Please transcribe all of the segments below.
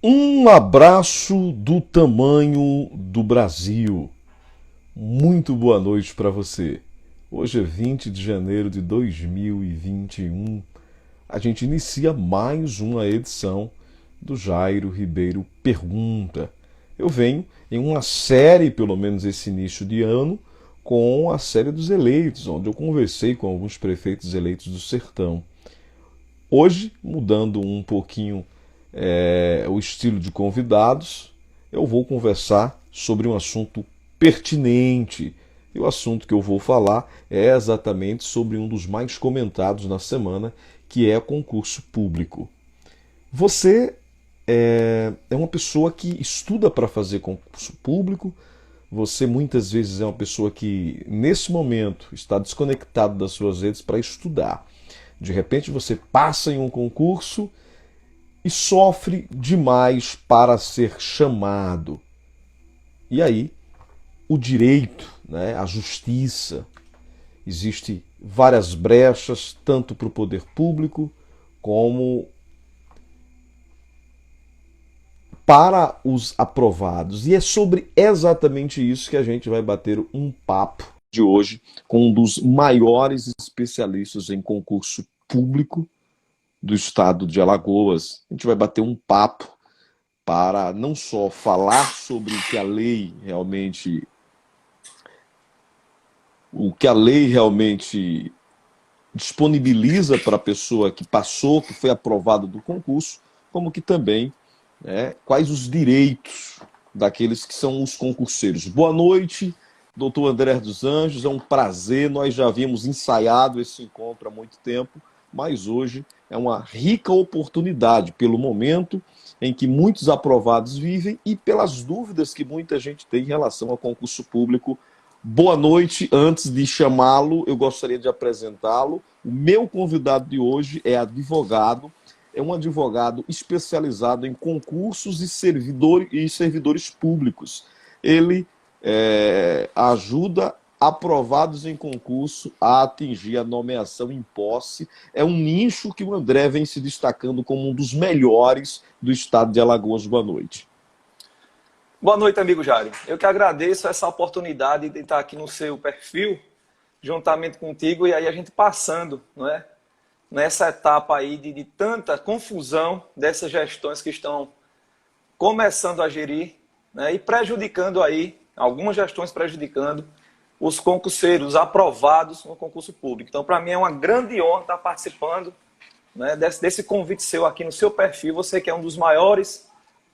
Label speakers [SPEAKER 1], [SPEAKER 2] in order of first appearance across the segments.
[SPEAKER 1] Um abraço do tamanho do Brasil. Muito boa noite para você. Hoje é 20 de janeiro de 2021. A gente inicia mais uma edição do Jairo Ribeiro Pergunta. Eu venho em uma série, pelo menos esse início de ano, com a série dos eleitos, onde eu conversei com alguns prefeitos eleitos do Sertão. Hoje, mudando um pouquinho o estilo de convidados, eu vou conversar sobre um assunto pertinente. E o assunto que eu vou falar é exatamente sobre um dos mais comentados na semana, que é concurso público. Você é uma pessoa que estuda para fazer concurso público, você muitas vezes é uma pessoa que, nesse momento, está desconectado das suas redes para estudar. De repente você passa em um concurso e sofre demais para ser chamado. E aí, o direito, né, a justiça, existe várias brechas, tanto para o poder público como para os aprovados. E é sobre exatamente isso que a gente vai bater um papo de hoje com um dos maiores especialistas em concurso público do estado de Alagoas. A gente vai bater um papo para não só falar sobre o que a lei realmente disponibiliza para a pessoa que passou, que foi aprovada do concurso, como que também quais os direitos daqueles que são os concurseiros. Boa noite, doutor André dos Anjos, é um prazer, nós já havíamos ensaiado esse encontro há muito tempo, mas hoje é uma rica oportunidade pelo momento em que muitos aprovados vivem e pelas dúvidas que muita gente tem em relação ao concurso público. Boa noite. Antes de chamá-lo, eu gostaria de apresentá-lo. O meu convidado de hoje é advogado, é um advogado especializado em concursos e servidores públicos. Ele ajuda aprovados em concurso a atingir a nomeação em posse. É um nicho que o André vem se destacando como um dos melhores do estado de Alagoas. Boa noite.
[SPEAKER 2] Boa noite, amigo Jário. Eu que agradeço essa oportunidade de estar aqui no seu perfil, juntamente contigo, e aí a gente passando, não é? Nessa etapa aí de tanta confusão dessas gestões que estão começando a gerir, né? E prejudicando aí, algumas gestões prejudicando os concurseiros aprovados no concurso público. Então, para mim é uma grande honra estar participando, né, desse convite seu aqui no seu perfil. Você que é um dos maiores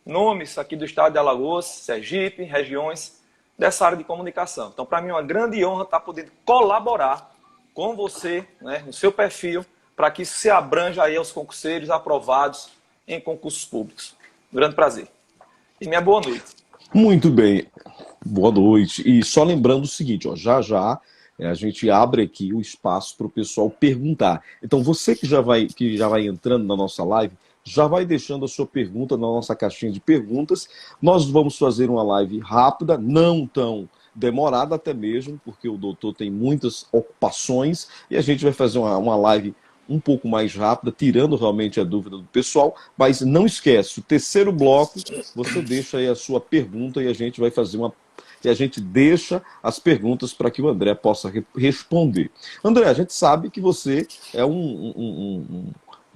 [SPEAKER 2] nomes aqui do estado de Alagoas, Sergipe, regiões dessa área de comunicação. Então, para mim é uma grande honra estar podendo colaborar com você, né, no seu perfil, para que isso se abranja aí aos concurseiros aprovados em concursos públicos. Um grande prazer. E minha boa noite.
[SPEAKER 1] Muito bem. Boa noite. E só lembrando o seguinte, ó, já já a gente abre aqui o espaço para o pessoal perguntar. Então, você que já vai entrando na nossa live, já vai deixando a sua pergunta na nossa caixinha de perguntas. Nós vamos fazer uma live rápida, não tão demorada até mesmo, porque o doutor tem muitas ocupações, e a gente vai fazer uma live um pouco mais rápida, tirando realmente a dúvida do pessoal, mas não esquece, o terceiro bloco, você deixa aí a sua pergunta e a gente vai fazer e a gente deixa as perguntas para que o André possa responder. André, a gente sabe que você é um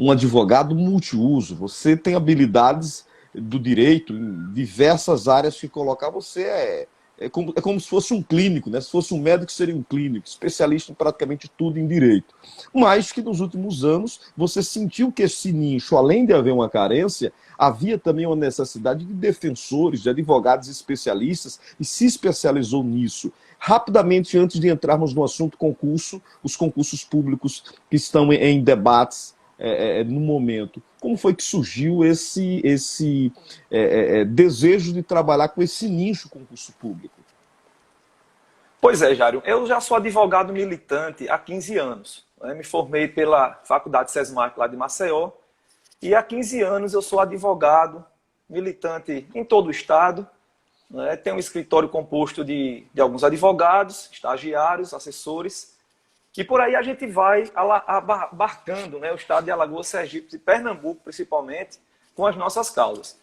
[SPEAKER 1] advogado multiuso, você tem habilidades do direito em diversas áreas que colocar, você é como se fosse um clínico, né? Se fosse um médico, seria um clínico, especialista em praticamente tudo em direito. Mas que nos últimos anos você sentiu que esse nicho, além de haver uma carência, havia também uma necessidade de defensores, de advogados especialistas, e se especializou nisso. Rapidamente, antes de entrarmos no assunto concurso, os concursos públicos que estão em debates no momento. Como foi que surgiu esse desejo de trabalhar com esse nicho concurso público?
[SPEAKER 2] Pois é, Jário, eu já sou advogado militante há 15 anos. Né? Me formei pela Faculdade SESMAC lá de Maceió e há 15 anos eu sou advogado militante em todo o estado. Né? Tenho um escritório composto de alguns advogados, estagiários, assessores. E por aí a gente vai abarcando, né, o estado de Alagoas, Sergipe e Pernambuco, principalmente, com as nossas causas.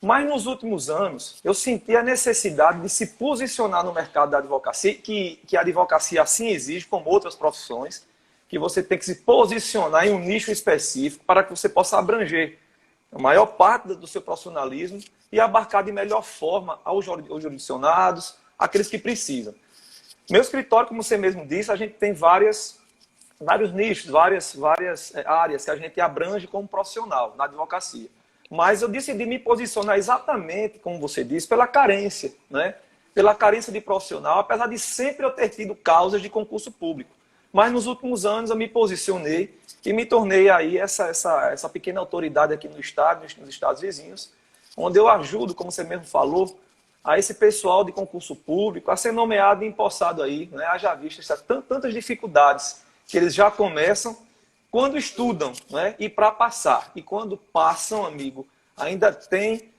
[SPEAKER 2] Mas nos últimos anos, eu senti a necessidade de se posicionar no mercado da advocacia, que a advocacia assim exige, como outras profissões, que você tem que se posicionar em um nicho específico para que você possa abranger a maior parte do seu profissionalismo e abarcar de melhor forma aos jurisdicionados, aqueles que precisam. Meu escritório, como você mesmo disse, a gente tem vários nichos, várias áreas que a gente abrange como profissional na advocacia. Mas eu decidi me posicionar exatamente, como você disse, pela carência, né? Pela carência de profissional, apesar de sempre eu ter tido causas de concurso público. Mas nos últimos anos eu me posicionei e me tornei aí essa pequena autoridade aqui no estado, nos estados vizinhos, onde eu ajudo, como você mesmo falou, a esse pessoal de concurso público a ser nomeado e empossado aí, né? Haja vista tantas dificuldades que eles já começam quando estudam, né? E para passar. E quando passam, amigo, ainda tem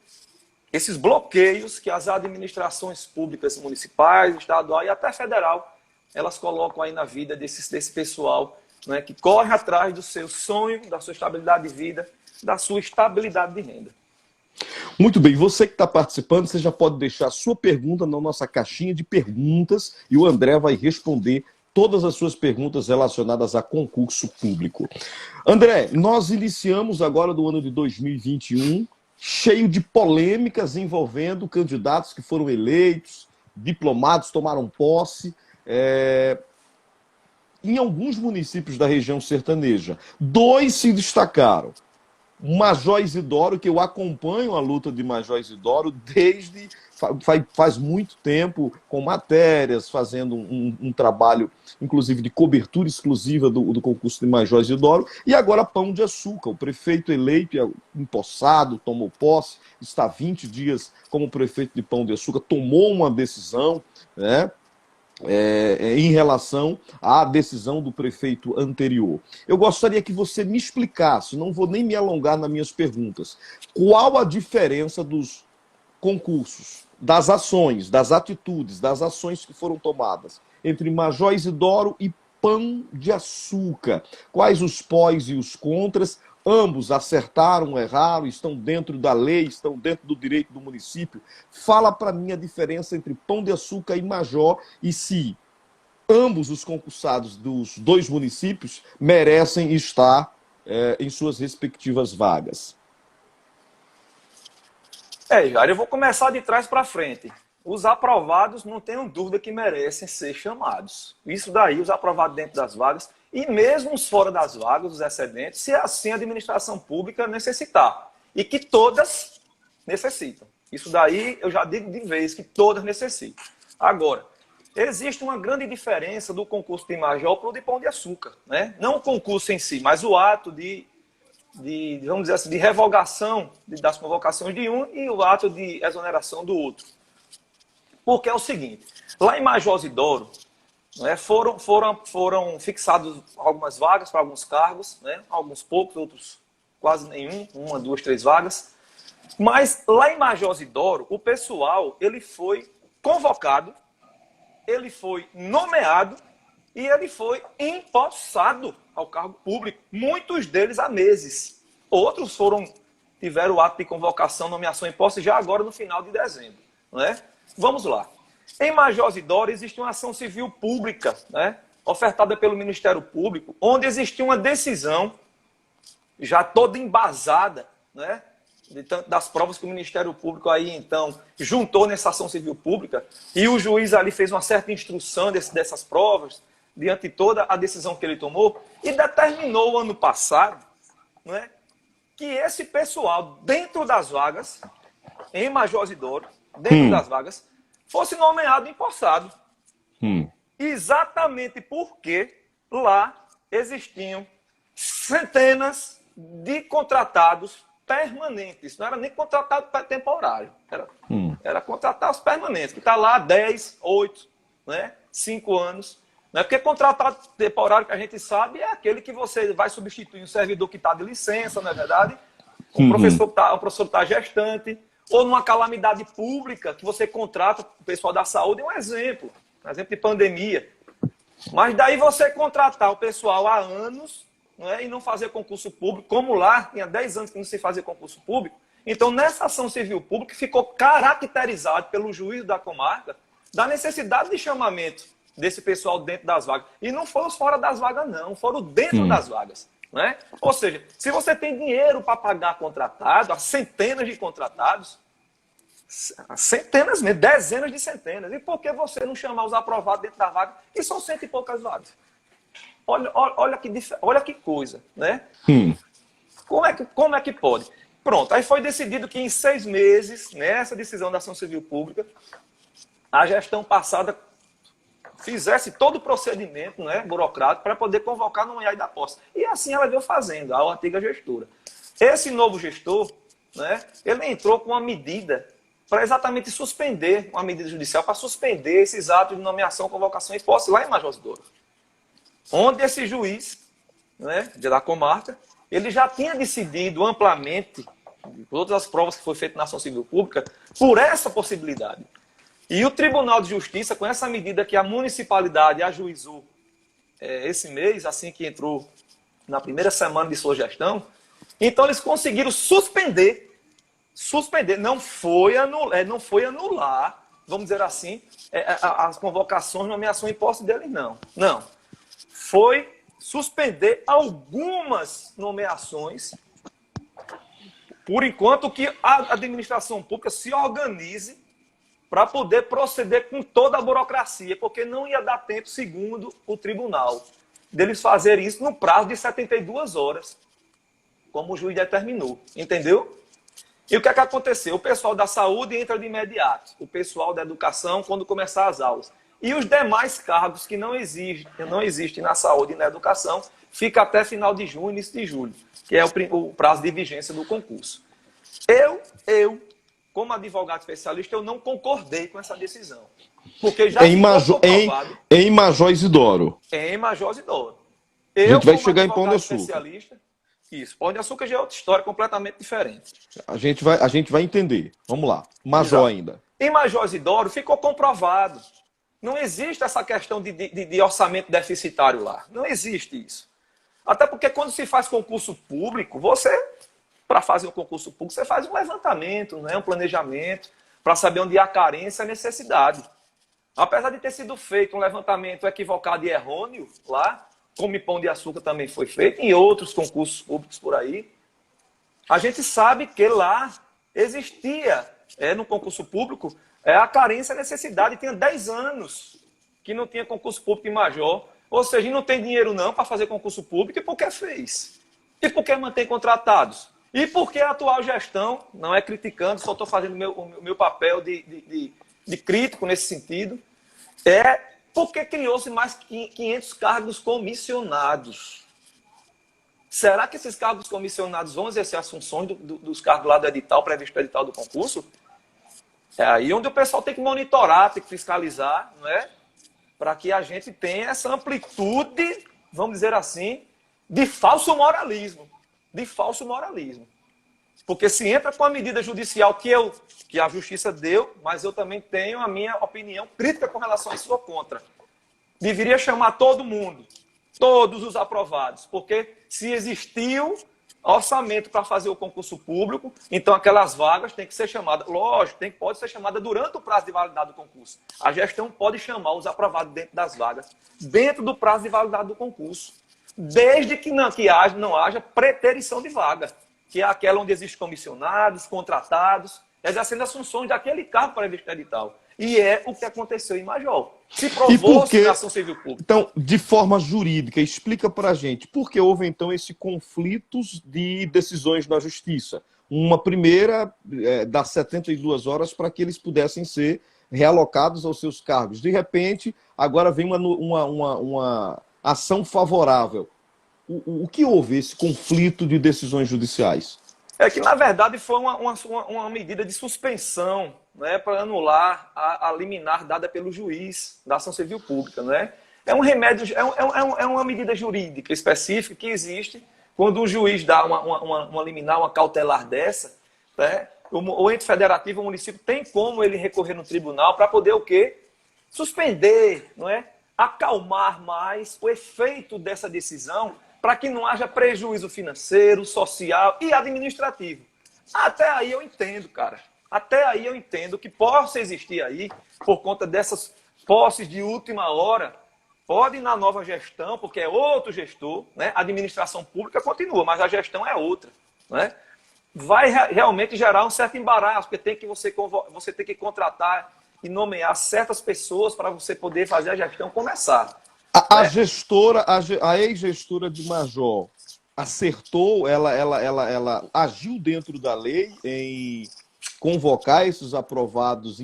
[SPEAKER 2] esses bloqueios que as administrações públicas municipais, estadual e até federal, elas colocam aí na vida desse pessoal, né? Que corre atrás do seu sonho, da sua estabilidade de vida, da sua estabilidade de renda.
[SPEAKER 1] Muito bem, você que está participando, você já pode deixar a sua pergunta na nossa caixinha de perguntas e o André vai responder todas as suas perguntas relacionadas a concurso público. André, nós iniciamos agora do ano de 2021, cheio de polêmicas envolvendo candidatos que foram eleitos, diplomados tomaram posse, em alguns municípios da região sertaneja. 2 se destacaram. Major Isidoro, que eu acompanho a luta de Major Isidoro desde faz muito tempo, com matérias, fazendo um trabalho, inclusive, de cobertura exclusiva do concurso de Major Isidoro, e agora Pão de Açúcar, o prefeito eleito, empossado, tomou posse, está há 20 dias como prefeito de Pão de Açúcar, tomou uma decisão, né? Em relação à decisão do prefeito anterior. Eu gostaria que você me explicasse, não vou nem me alongar nas minhas perguntas, qual a diferença dos concursos, das ações, das atitudes, das ações que foram tomadas entre Major Isidoro e Pão de Açúcar. Quais os pós e os contras? Ambos acertaram, erraram, estão dentro da lei, estão dentro do direito do município. Fala para mim a diferença entre Pão de Açúcar e Major e se ambos os concursados dos 2 municípios merecem estar em suas respectivas vagas.
[SPEAKER 2] Jair, eu vou começar de trás para frente. Os aprovados, não tenham dúvida que merecem ser chamados. Isso daí, os aprovados dentro das vagas, e mesmo os fora das vagas, os excedentes, se assim a administração pública necessitar. E que todas necessitam. Isso daí, eu já digo de vez, que todas necessitam. Agora, existe uma grande diferença do concurso de Major para o de Pão de Açúcar, né? Não o concurso em si, mas o ato vamos dizer assim, de revogação das convocações de um e o ato de exoneração do outro. Porque é o seguinte, lá em Major Isidoro, né, foram fixadas algumas vagas para alguns cargos, né, alguns poucos, outros quase nenhum, 1, 2, 3 vagas. Mas lá em Major Isidoro, o pessoal ele foi convocado, ele foi nomeado e ele foi empossado ao cargo público, muitos deles há meses. Outros tiveram o ato de convocação, nomeação e posse já agora no final de dezembro. Né? Vamos lá. Em Major Isidoro existe uma ação civil pública, né, ofertada pelo Ministério Público, onde existia uma decisão já toda embasada, né, das provas que o Ministério Público aí então juntou nessa ação civil pública, e o juiz ali fez uma certa instrução dessas provas, diante de toda a decisão que ele tomou, e determinou ano passado, né, que esse pessoal, dentro das vagas, em Major Isidoro, dentro das vagas, fosse nomeado e empossado. Exatamente porque lá existiam centenas de contratados permanentes. Não era nem contratado temporário. Era contratar os permanentes, que está lá há 10, 8, né, 5 anos. Não é porque contratado temporário, que a gente sabe, é aquele que você vai substituir um servidor que está de licença, não é verdade? Um professor que está gestante, ou numa calamidade pública que você contrata o pessoal da saúde, é um exemplo de pandemia. Mas daí você contratar o pessoal há anos, não é, e não fazer concurso público, como lá, tinha 10 anos que não se fazia concurso público, Então, nessa ação civil pública, ficou caracterizado pelo juiz da comarca da necessidade de chamamento desse pessoal dentro das vagas. E não foram os fora das vagas, não. Foram dentro das vagas. Né? Ou seja, se você tem dinheiro para pagar contratado, há centenas de contratados, centenas mesmo, dezenas de centenas. E por que você não chamar os aprovados dentro da vaga? E são 100 e poucas vagas. Olha que coisa, né? Como é que pode? Pronto, aí foi decidido que em 6 meses, nessa decisão da ação civil pública, a gestão passada fizesse todo o procedimento, né, burocrático para poder convocar no IAI da posse. E assim ela veio fazendo, a antiga gestora. Esse novo gestor, né, ele entrou com uma medida para exatamente suspender, uma medida judicial para suspender esses atos de nomeação, convocação e posse lá em Major de Douro. Onde esse juiz, né, da comarca, ele já tinha decidido amplamente, todas as provas que foi feita na ação civil pública, por essa possibilidade. E o Tribunal de Justiça, com essa medida que a municipalidade ajuizou esse mês, assim que entrou na primeira semana de sua gestão, então eles conseguiram suspender, não foi anular, vamos dizer assim, as convocações, nomeação e posse deles, não. Não. Foi suspender algumas nomeações, por enquanto que a administração pública se organize para poder proceder com toda a burocracia, porque não ia dar tempo, segundo o tribunal, deles fazerem isso no prazo de 72 horas, como o juiz determinou. Entendeu? E o que é que aconteceu? O pessoal da saúde entra de imediato, o pessoal da educação quando começar as aulas. E os demais cargos que não existem na saúde e na educação, fica até final de junho, início de julho, que é o prazo de vigência do concurso. Eu, como advogado especialista, eu não concordei com essa decisão. Porque já ficou comprovado...
[SPEAKER 1] Em Major Isidoro.
[SPEAKER 2] Em Major Isidoro.
[SPEAKER 1] A gente vai chegar em Pão de Açúcar.
[SPEAKER 2] Isso. Pão de Açúcar já é outra história completamente diferente.
[SPEAKER 1] A gente vai entender. Vamos lá. Major ainda.
[SPEAKER 2] Em Major Isidoro ficou comprovado. Não existe essa questão de orçamento deficitário lá. Não existe isso. Até porque quando se faz concurso público, para fazer um concurso público, você faz um levantamento, né, um planejamento, para saber onde há carência e necessidade. Apesar de ter sido feito um levantamento equivocado e errôneo lá, como em Pão de Açúcar também foi feito, em outros concursos públicos por aí, a gente sabe que lá existia, no concurso público, a carência e a necessidade. Tinha 10 anos que não tinha concurso público em Major. Ou seja, não tem dinheiro não para fazer concurso público. E por que fez? E por que mantém contratados? E por que a atual gestão, não é criticando, só estou fazendo o meu papel de crítico nesse sentido, porque criou-se mais 500 cargos comissionados. Será que esses cargos comissionados vão exercer as funções dos cargos lá do edital, previsto no edital do concurso? É aí onde o pessoal tem que monitorar, tem que fiscalizar, não é? Para que a gente tenha essa amplitude, vamos dizer assim, de falso moralismo. Porque se entra com a medida judicial que a justiça deu, mas eu também tenho a minha opinião crítica com relação a isso, ou contra. Deveria chamar todo mundo, todos os aprovados, porque se existiu orçamento para fazer o concurso público, então aquelas vagas têm que ser chamadas, lógico, pode ser chamada durante o prazo de validade do concurso. A gestão pode chamar os aprovados dentro das vagas, dentro do prazo de validade do concurso, desde que não haja preterição de vaga, que é aquela onde existem comissionados, contratados, exercendo as funções daquele cargo previsto no edital. E é o que aconteceu em Major. Se provou-se na ação civil pública.
[SPEAKER 1] Então, de forma jurídica, explica para a gente por que houve, então, esse conflitos de decisões na justiça. Uma primeira, das 72 horas para que eles pudessem ser realocados aos seus cargos. De repente, agora vem uma ação favorável. O que houve esse conflito de decisões judiciais?
[SPEAKER 2] É que, na verdade, foi uma medida de suspensão, né, para anular a liminar dada pelo juiz da ação civil pública. Né? É um remédio, é uma medida jurídica específica que existe quando o juiz dá uma liminar, uma cautelar dessa, né? O ente federativo, o município, tem como ele recorrer no tribunal para poder o quê? Suspender, não é? Acalmar mais o efeito dessa decisão para que não haja prejuízo financeiro, social e administrativo. Até aí eu entendo, cara. Até aí eu entendo que possa existir aí, por conta dessas posses de última hora, pode ir na nova gestão, porque é outro gestor, né? A administração pública continua, mas a gestão é outra, né? Vai realmente gerar um certo embaraço, porque você tem que contratar e nomear certas pessoas para você poder fazer a gestão começar.
[SPEAKER 1] A
[SPEAKER 2] Né?
[SPEAKER 1] gestora, a ex-gestora de Major, acertou, ela agiu dentro da lei em convocar esses aprovados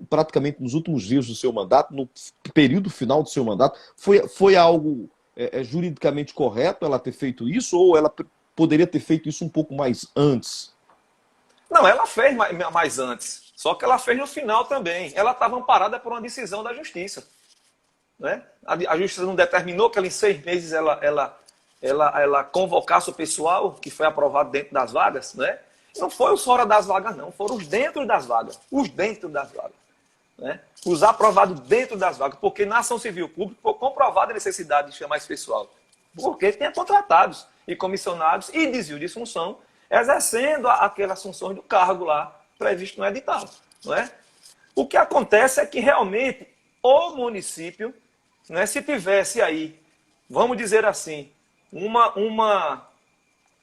[SPEAKER 1] praticamente nos últimos dias do seu mandato, no período final do seu mandato. Foi algo juridicamente correto ela ter feito isso, ou ela poderia ter feito isso um pouco mais antes?
[SPEAKER 2] Não, ela fez mais antes, só que ela fez no final também. Ela estava amparada por uma decisão da Justiça. Né? A Justiça não determinou que ela, em 6 meses ela convocasse o pessoal que foi aprovado dentro das vagas, né? Não foi os fora das vagas, não. Foram os dentro das vagas. Os dentro das vagas. Né? Os aprovados dentro das vagas. Porque na ação civil pública foi comprovada a necessidade de chamar esse pessoal. Porque tinha contratados e comissionados e desvio de função, exercendo aquelas funções do cargo lá, previsto no edital. Não é? O que acontece é que realmente o município, né, se tivesse aí, vamos dizer assim, uma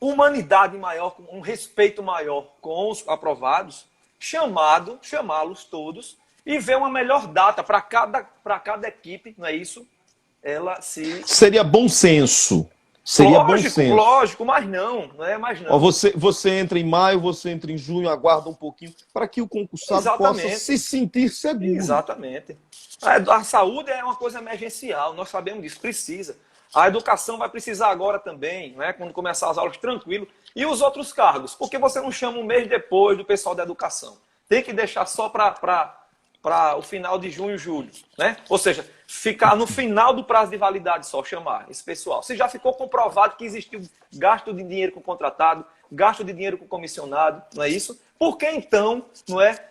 [SPEAKER 2] humanidade maior, um respeito maior com os aprovados, chamá-los todos e ver uma melhor data para cada equipe, não é isso? Ela se...
[SPEAKER 1] Seria bom senso. Seria
[SPEAKER 2] lógico,
[SPEAKER 1] bom senso.
[SPEAKER 2] lógico, mas não é mais não.
[SPEAKER 1] Ó, você entra em maio, você entra em junho, aguarda um pouquinho, para que o concursado possa se sentir seguro.
[SPEAKER 2] Exatamente. A saúde é uma coisa emergencial, nós sabemos disso, precisa. A educação vai precisar agora também, né, quando começar as aulas, tranquilo. E os outros cargos? Por que você não chama um mês depois do pessoal da educação? Tem que deixar só para o final de junho, julho. Né? Ou seja, ficar no final do prazo de validade só, chamar esse pessoal. Se já ficou comprovado que existiu gasto de dinheiro com contratado, gasto de dinheiro com comissionado, não é isso? Por que então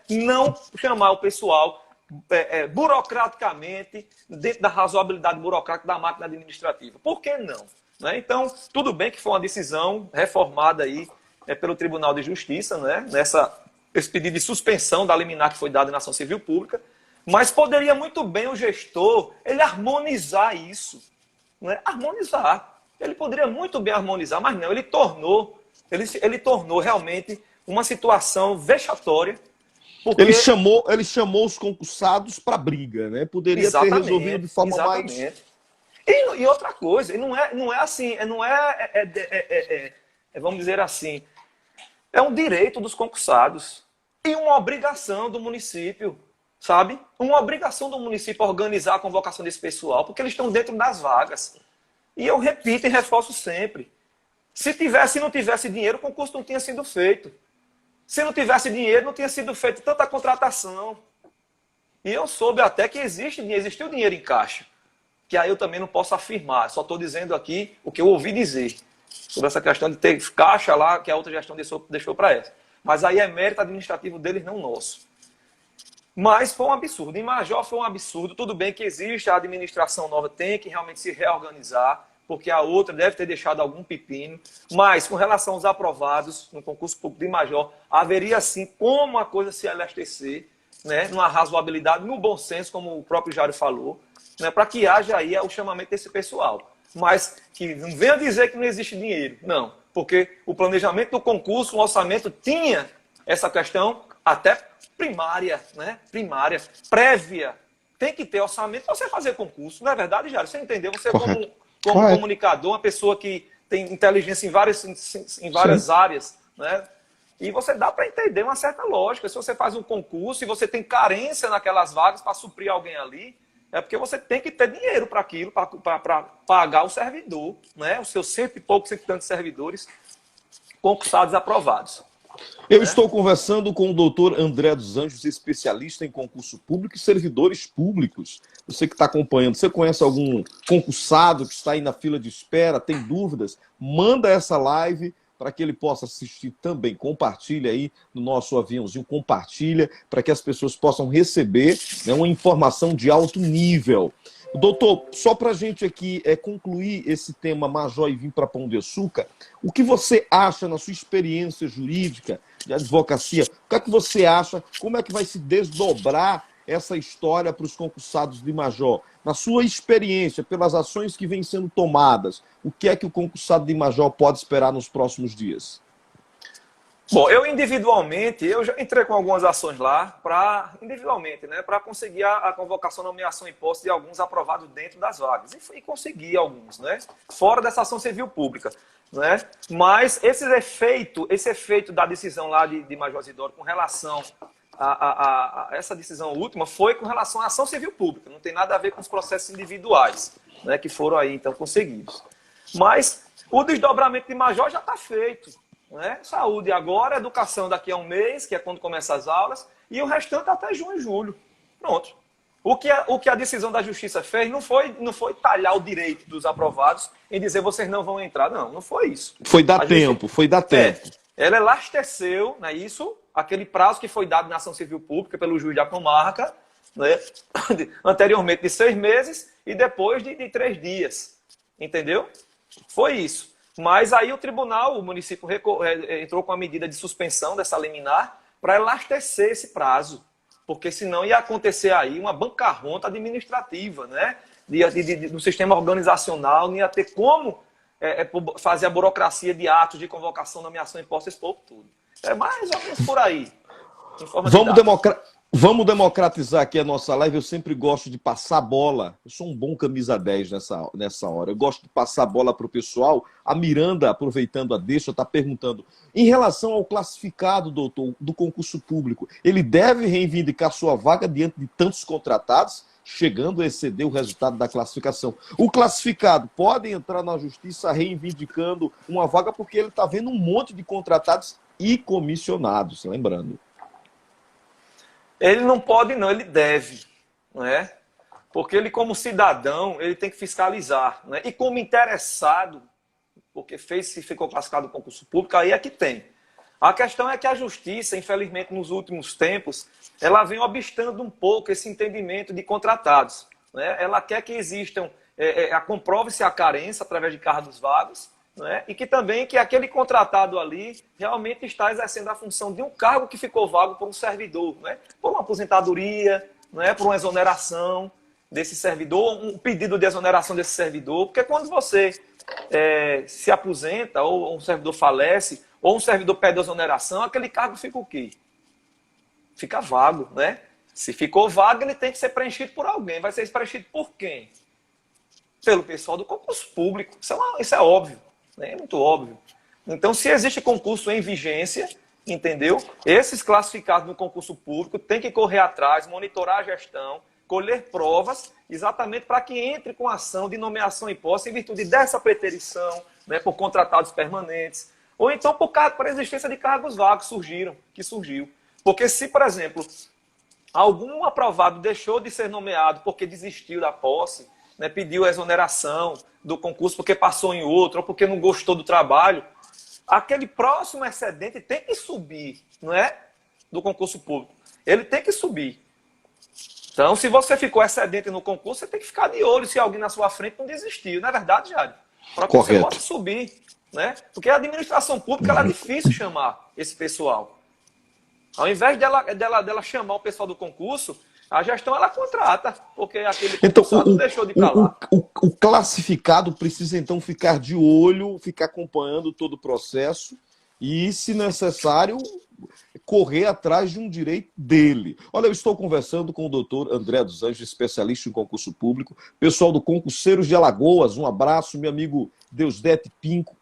[SPEAKER 2] não chamar o pessoal burocraticamente, dentro da razoabilidade burocrática da máquina administrativa? Por que não? Né? Então, tudo bem que foi uma decisão reformada aí pelo Tribunal de Justiça, né? Esse pedido de suspensão da liminar que foi dada na ação civil pública, mas poderia muito bem o gestor ele harmonizar isso. Né? Harmonizar. Ele poderia muito bem harmonizar, mas não, ele tornou realmente uma situação vexatória. Porque... Ele
[SPEAKER 1] chamou os concursados para briga, né? Poderia ter resolvido de forma mais...
[SPEAKER 2] E outra coisa, não é assim, vamos dizer assim, é um direito dos concursados e uma obrigação do município, sabe? Uma obrigação do município organizar a convocação desse pessoal, porque eles estão dentro das vagas. E eu repito e reforço sempre, se não tivesse dinheiro, o concurso não tinha sido feito. Se não tivesse dinheiro, não tinha sido feita tanta contratação. E eu soube até que existiu dinheiro em caixa. Que aí eu também não posso afirmar. Só estou dizendo aqui o que eu ouvi dizer. Sobre essa questão de ter caixa lá, que a outra gestão deixou para essa. Mas aí é mérito administrativo deles, não nosso. Mas foi um absurdo. Em Major foi um absurdo. Tudo bem que existe, a administração nova tem que realmente se reorganizar, porque a outra deve ter deixado algum pepino. Mas, com relação aos aprovados no concurso público de Major, haveria sim como a coisa se elastecer, né, numa razoabilidade, no bom senso, como o próprio Jário falou, né, para que haja aí o chamamento desse pessoal. Mas que não venha dizer que não existe dinheiro. Não, porque o planejamento do concurso, o orçamento, tinha essa questão até primária, né, prévia. Tem que ter orçamento para você fazer concurso. Não é verdade, Jário? Você entendeu? Você como comunicador, uma pessoa que tem inteligência em várias áreas, né? E você dá para entender uma certa lógica. Se você faz um concurso e você tem carência naquelas vagas para suprir alguém ali, é porque você tem que ter dinheiro para aquilo, para pagar o servidor, né? Os seus cento e tantos servidores concursados aprovados.
[SPEAKER 1] Eu estou conversando com o doutor André dos Anjos, especialista em concurso público e servidores públicos. Você que está acompanhando, você conhece algum concursado que está aí na fila de espera, tem dúvidas? Manda essa live para que ele possa assistir também. Compartilha aí no nosso aviãozinho, compartilha para que as pessoas possam receber, né, uma informação de alto nível. Doutor, só para a gente aqui concluir esse tema Major e vir para Pão de Açúcar, o que você acha, na sua experiência jurídica, de advocacia, o que é que você acha, como é que vai se desdobrar essa história para os concursados de Major? Na sua experiência, pelas ações que vêm sendo tomadas, o que é que o concursado de Major pode esperar nos próximos dias?
[SPEAKER 2] Bom, eu individualmente, eu já entrei com algumas ações lá, individualmente, né, para conseguir a convocação, nomeação e posse de alguns aprovados dentro das vagas. E consegui alguns, né, fora dessa ação civil pública. Né? Mas esse efeito da decisão lá de Major Isidoro com relação a essa decisão última foi com relação à ação civil pública, não tem nada a ver com os processos individuais, né, que foram aí, então, conseguidos. Mas o desdobramento de Major já está feito. Né? Saúde agora, educação daqui a um mês, que é quando começam as aulas, e o restante até junho e julho. Pronto. O que a decisão da Justiça fez não foi talhar o direito dos aprovados em dizer vocês não vão entrar. Não foi isso.
[SPEAKER 1] Foi dar tempo.
[SPEAKER 2] Ela elasteceu, né, isso, aquele prazo que foi dado na ação civil pública pelo juiz da comarca, né, anteriormente de 6 meses e depois de 3 dias. Entendeu? Foi isso. Mas aí o município entrou com a medida de suspensão dessa liminar para elastecer esse prazo, porque senão ia acontecer aí uma bancarrota administrativa, né? Do sistema organizacional, não ia ter como fazer a burocracia de atos de convocação, nomeação e posse, esse povo tudo. É mais ou menos por aí.
[SPEAKER 1] Vamos democratizar aqui a nossa live. Eu sempre gosto de passar a bola. Eu sou um bom camisa 10 nessa hora. Eu gosto de passar a bola para o pessoal. A Miranda, aproveitando a deixa, está perguntando. Em relação ao classificado, doutor, do concurso público, ele deve reivindicar sua vaga diante de tantos contratados, chegando a exceder o resultado da classificação. O classificado pode entrar na justiça reivindicando uma vaga porque ele está vendo um monte de contratados e comissionados, lembrando.
[SPEAKER 2] Ele não pode, não, ele deve, não é? Porque ele, como cidadão, ele tem que fiscalizar, né? E como interessado, porque se ficou classificado no concurso público, aí é que tem. A questão é que a justiça, infelizmente, nos últimos tempos, ela vem obstando um pouco esse entendimento de contratados, né? Ela quer que existam, comprove-se a carência através de cargos vagos, né? E que também que aquele contratado ali realmente está exercendo a função de um cargo que ficou vago por um servidor, né? Por uma aposentadoria, né? Por uma exoneração desse servidor, um pedido de exoneração desse servidor, porque quando você se aposenta, ou um servidor falece, ou um servidor pede exoneração, aquele cargo fica o quê? Fica vago, né? Se ficou vago, ele tem que ser preenchido por alguém. Vai ser preenchido por quem? Pelo pessoal do concurso público. Isso é óbvio. É muito óbvio. Então, se existe concurso em vigência, entendeu? Esses classificados no concurso público têm que correr atrás, monitorar a gestão, colher provas, exatamente para que entre com ação de nomeação e posse em virtude dessa preterição, né, por contratados permanentes, ou então por a existência de cargos vagos que surgiu. Porque se, por exemplo, algum aprovado deixou de ser nomeado porque desistiu da posse, né, pediu exoneração do concurso porque passou em outro, ou porque não gostou do trabalho, aquele próximo excedente tem que subir, não é? Do concurso público. Ele tem que subir. Então, se você ficou excedente no concurso, você tem que ficar de olho se alguém na sua frente não desistiu. Não é verdade, Jário? Para que você possa subir, né? Porque a administração pública ela é difícil chamar esse pessoal. Ao invés dela chamar o pessoal do concurso, a gestão ela contrata, porque aquele concursado não deixou de ir para lá.
[SPEAKER 1] O classificado precisa, então, ficar de olho, ficar acompanhando todo o processo e, se necessário, correr atrás de um direito dele. Olha, eu estou conversando com o doutor André dos Anjos, especialista em concurso público, pessoal do Concurseiros de Alagoas. Um abraço, meu amigo Deusdete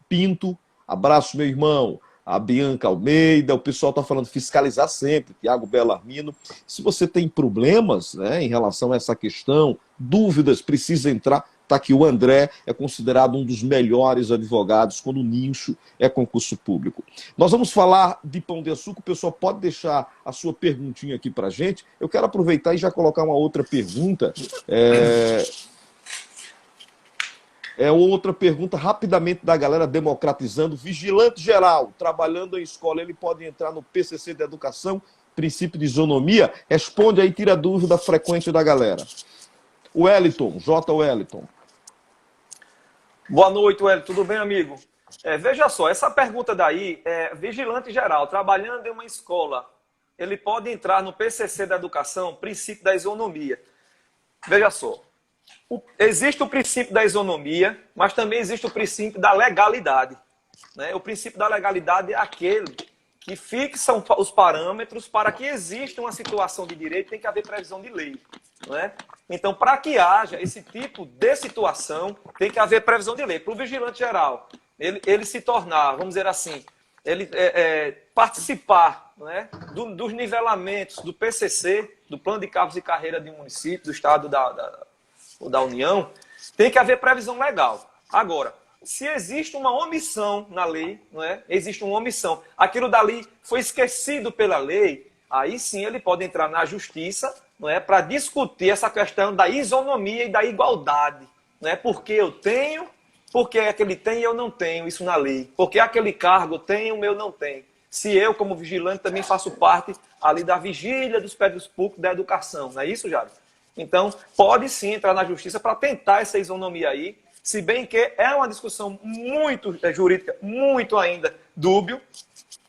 [SPEAKER 1] Pinto. Abraço, meu irmão. A Bianca Almeida, o pessoal está falando fiscalizar sempre, Tiago Bellarmino. Se você tem problemas, né, em relação a essa questão, dúvidas, precisa entrar, está aqui o André, é considerado um dos melhores advogados quando o nicho é concurso público. Nós vamos falar de Pão de Açúcar, o pessoal pode deixar a sua perguntinha aqui para a gente. Eu quero aproveitar e já colocar uma outra pergunta. Outra pergunta rapidamente da galera democratizando. Vigilante geral, trabalhando em escola, ele pode entrar no PCC de Educação, princípio de isonomia? Responde aí, tira a dúvida frequente da galera. Wellington, J. Wellington.
[SPEAKER 2] Boa noite, Wellington. Tudo bem, amigo? Veja só, essa pergunta daí, vigilante geral, trabalhando em uma escola, ele pode entrar no PCC da educação, princípio da isonomia. Veja só, existe o princípio da isonomia, mas também existe o princípio da legalidade. Né? O princípio da legalidade é aquele que fixa os parâmetros para que exista uma situação de direito, tem que haver previsão de lei. Não é? Então, para que haja esse tipo de situação, tem que haver previsão de lei. Para o vigilante geral, ele se tornar, vamos dizer assim, ele participar, não é? Dos nivelamentos do PCC, do Plano de Cargos e Carreira de um município, do Estado ou da União, tem que haver previsão legal. Agora, se existe uma omissão na lei, não é? Existe uma omissão, aquilo dali foi esquecido pela lei, aí sim ele pode entrar na justiça, não é? Para discutir essa questão da isonomia e da igualdade. Não é? Porque eu tenho, porque aquele tem e eu não tenho isso na lei. Porque aquele cargo tem e o meu não tem. Se eu, como vigilante, também faço parte ali da vigília dos prédios públicos da educação. Não é isso, Jário? Então, pode sim entrar na justiça para tentar essa isonomia aí, se bem que é uma discussão muito jurídica, muito ainda dúbio.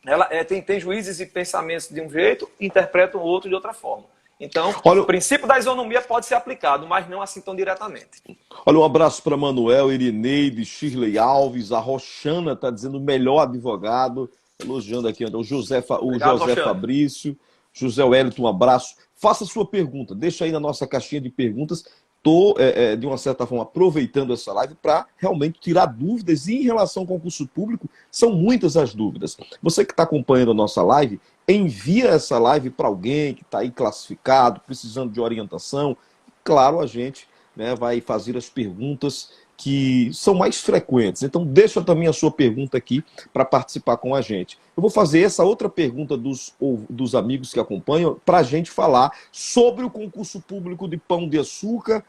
[SPEAKER 2] Ela tem juízes e pensamentos de um jeito, interpretam o outro de outra forma. Então, o princípio da isonomia pode ser aplicado, mas não assim tão diretamente.
[SPEAKER 1] Olha, um abraço para Manuel, Irineide, Shirley Alves, a Roxana está dizendo melhor advogado, elogiando aqui o José Fabrício, José Wellington, um abraço. Faça sua pergunta, deixa aí na nossa caixinha de perguntas. Estou, de uma certa forma, aproveitando essa live para realmente tirar dúvidas. E em relação ao concurso público, são muitas as dúvidas. Você que está acompanhando a nossa live, envia essa live para alguém que está aí classificado, precisando de orientação. Claro, a gente, né, vai fazer as perguntas que são mais frequentes. Então, deixa também a sua pergunta aqui para participar com a gente. Eu vou fazer essa outra pergunta dos amigos que acompanham para a gente falar sobre o concurso público de Pão de Açúcar.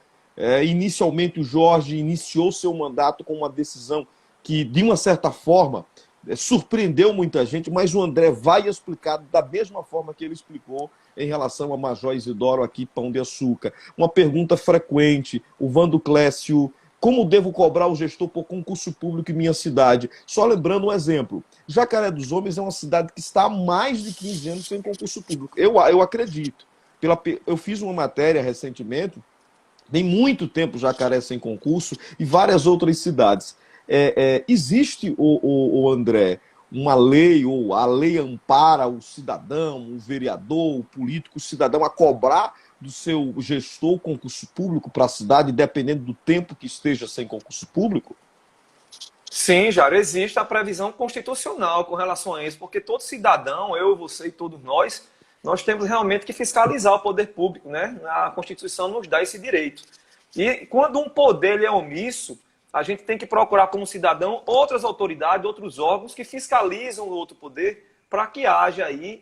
[SPEAKER 1] Inicialmente, o Jorge iniciou seu mandato com uma decisão que, de uma certa forma, surpreendeu muita gente, mas o André vai explicar da mesma forma que ele explicou em relação a Major Isidoro aqui, Pão de Açúcar. Uma pergunta frequente, o Vando Clécio: como devo cobrar o gestor por concurso público em minha cidade? Só lembrando um exemplo, Jacaré dos Homens é uma cidade que está há mais de 15 anos sem concurso público. Eu acredito. Eu fiz uma matéria recentemente, tem muito tempo Jacaré sem concurso e várias outras cidades. Existe, o André, uma lei, ou a lei ampara o cidadão, o vereador, o político, o cidadão a cobrar do seu gestor concurso público para a cidade, dependendo do tempo que esteja sem concurso público?
[SPEAKER 2] Sim, Jário, existe a previsão constitucional com relação a isso, porque todo cidadão, eu, você e todos nós temos realmente que fiscalizar o poder público, né? A Constituição nos dá esse direito. E quando um poder ele é omisso, a gente tem que procurar como cidadão outras autoridades, outros órgãos que fiscalizam o outro poder para que haja aí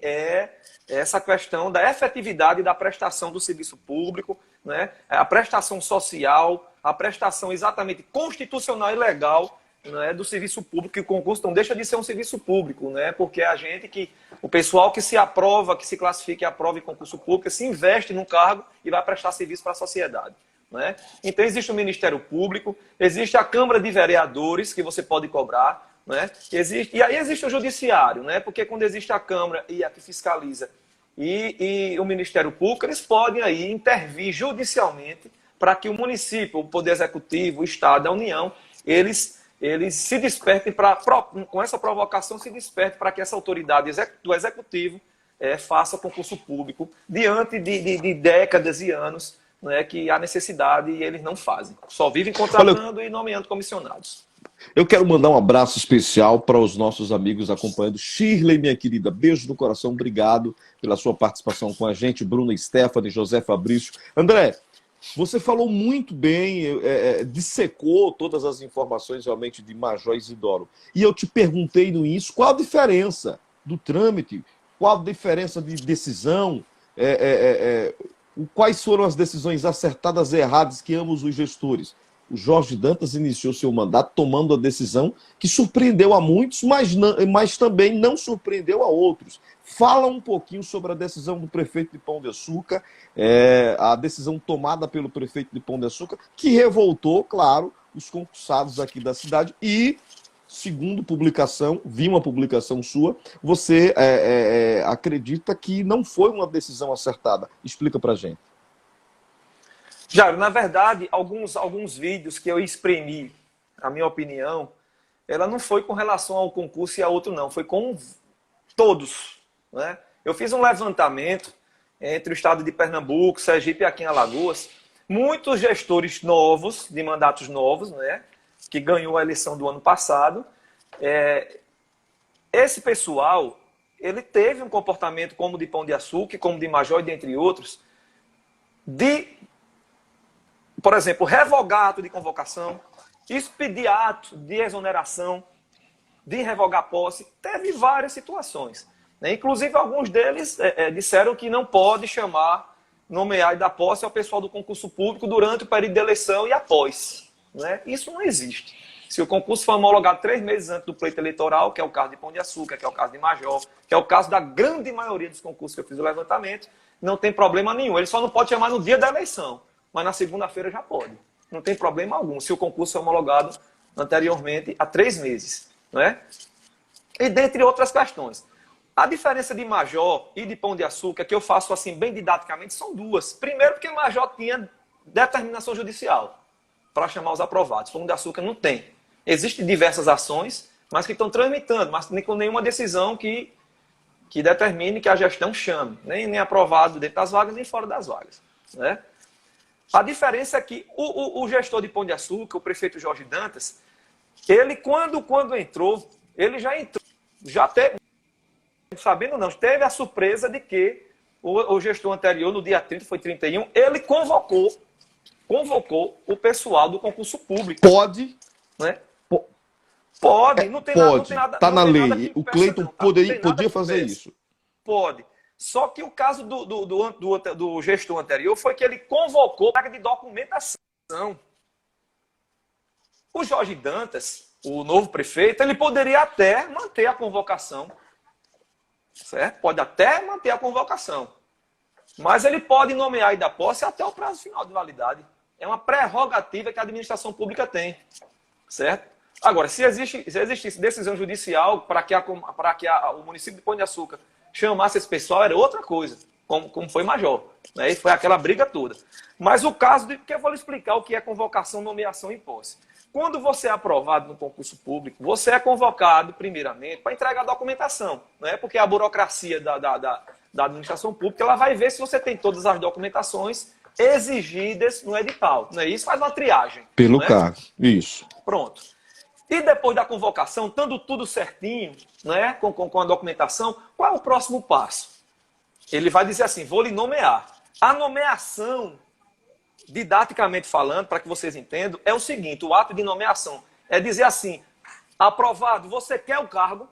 [SPEAKER 2] essa questão da efetividade da prestação do serviço público, né? A prestação social, a prestação exatamente constitucional e legal, né, do serviço público, que o concurso não deixa de ser um serviço público, né? Porque o pessoal que se aprova, que se classifica e aprova em concurso público, se investe num cargo e vai prestar serviço para a sociedade. Né? Então existe o Ministério Público, existe a Câmara de Vereadores, que você pode cobrar, né? E aí existe o Judiciário, né? Porque quando existe a Câmara e a que fiscaliza e o Ministério Público, eles podem aí intervir judicialmente para que o município, o Poder Executivo, o Estado, a União, eles se despertem, com essa provocação, se despertem para que essa autoridade do Executivo faça concurso público diante de décadas e anos, né, que há necessidade e eles não fazem. Só vivem contratando e nomeando comissionados.
[SPEAKER 1] Eu quero mandar um abraço especial para os nossos amigos acompanhando. Shirley, minha querida, beijo no coração, obrigado pela sua participação com a gente. Bruna Stephanie, José Fabrício. André, você falou muito bem, dissecou todas as informações realmente de Major Isidoro. E eu te perguntei no início qual a diferença do trâmite, qual a diferença de decisão, quais foram as decisões acertadas e erradas que ambos os gestores. o Jorge Dantas iniciou seu mandato tomando a decisão que surpreendeu a muitos, mas também não surpreendeu a outros. Fala um pouquinho sobre a decisão do prefeito de Pão de Açúcar, a decisão tomada pelo prefeito de Pão de Açúcar, que revoltou, claro, os concursados aqui da cidade e, segundo publicação, vi uma publicação sua, você acredita que não foi uma decisão acertada. Explica pra gente.
[SPEAKER 2] Jairo, na verdade, alguns vídeos que eu exprimi, a minha opinião, ela não foi com relação ao concurso e a outro não, foi com todos, né? Eu fiz um levantamento entre o estado de Pernambuco, Sergipe e aqui em Alagoas, muitos gestores novos, de mandatos novos, né, que ganhou a eleição do ano passado. Esse pessoal, ele teve um comportamento como de Pão de Açúcar, como de Major e dentre outros, por exemplo, revogar ato de convocação, expedir ato de exoneração, de revogar posse. Teve várias situações, né? Inclusive, alguns deles disseram que não pode nomear e dar posse ao pessoal do concurso público durante o período de eleição e após, né? Isso não existe. Se o concurso for homologado 3 meses antes do pleito eleitoral, que é o caso de Pão de Açúcar, que é o caso de Major, que é o caso da grande maioria dos concursos que eu fiz o levantamento, não tem problema nenhum. Ele só não pode chamar no dia da eleição, mas na segunda-feira já pode. Não tem problema algum, se o concurso é homologado anteriormente a 3 meses. Né? E dentre outras questões. A diferença de Major e de Pão de Açúcar, que eu faço assim bem didaticamente, são duas. Primeiro, porque Major tinha determinação judicial para chamar os aprovados. Pão de Açúcar não tem. Existem diversas ações, mas que estão tramitando, mas nem com nenhuma decisão que determine que a gestão chame. Nem aprovado dentro das vagas, nem fora das vagas. Né? A diferença é que o gestor de Pão de Açúcar, o prefeito Jorge Dantas, ele, quando entrou, ele já teve, sabendo não, teve a surpresa de que o gestor anterior, no dia 30, foi 31, ele convocou o pessoal do concurso público.
[SPEAKER 1] Pode?
[SPEAKER 2] Né? Pode, não tem
[SPEAKER 1] pode.
[SPEAKER 2] Não tem nada.
[SPEAKER 1] Está na lei.
[SPEAKER 2] O
[SPEAKER 1] Cleiton podia fazer isso.
[SPEAKER 2] Pode. Só que o caso do gestor anterior foi que ele convocou a de documentação. O Jorge Dantas, o novo prefeito, ele poderia até manter a convocação. Certo? Pode até manter a convocação. Mas ele pode nomear e dar posse até o prazo final de validade. É uma prerrogativa que a administração pública tem. Certo? Agora, se existisse decisão judicial para que o município de Pão de Açúcar chamasse esse pessoal, era outra coisa, como foi Major. Né? E foi aquela briga toda. Mas o caso que eu vou lhe explicar o que é convocação, nomeação e posse. Quando você é aprovado no concurso público, você é convocado, primeiramente, para entregar a documentação. Né? Porque a burocracia da administração pública, ela vai ver se você tem todas as documentações exigidas no edital. Não é isso? Faz uma triagem.
[SPEAKER 1] Pelo
[SPEAKER 2] né?
[SPEAKER 1] cargo. Isso.
[SPEAKER 2] Pronto. E depois da convocação, estando tudo certinho, né, com a documentação, qual é o próximo passo? Ele vai dizer assim, vou lhe nomear. A nomeação, didaticamente falando, para que vocês entendam, é o seguinte, o ato de nomeação é dizer assim, aprovado, você quer o cargo?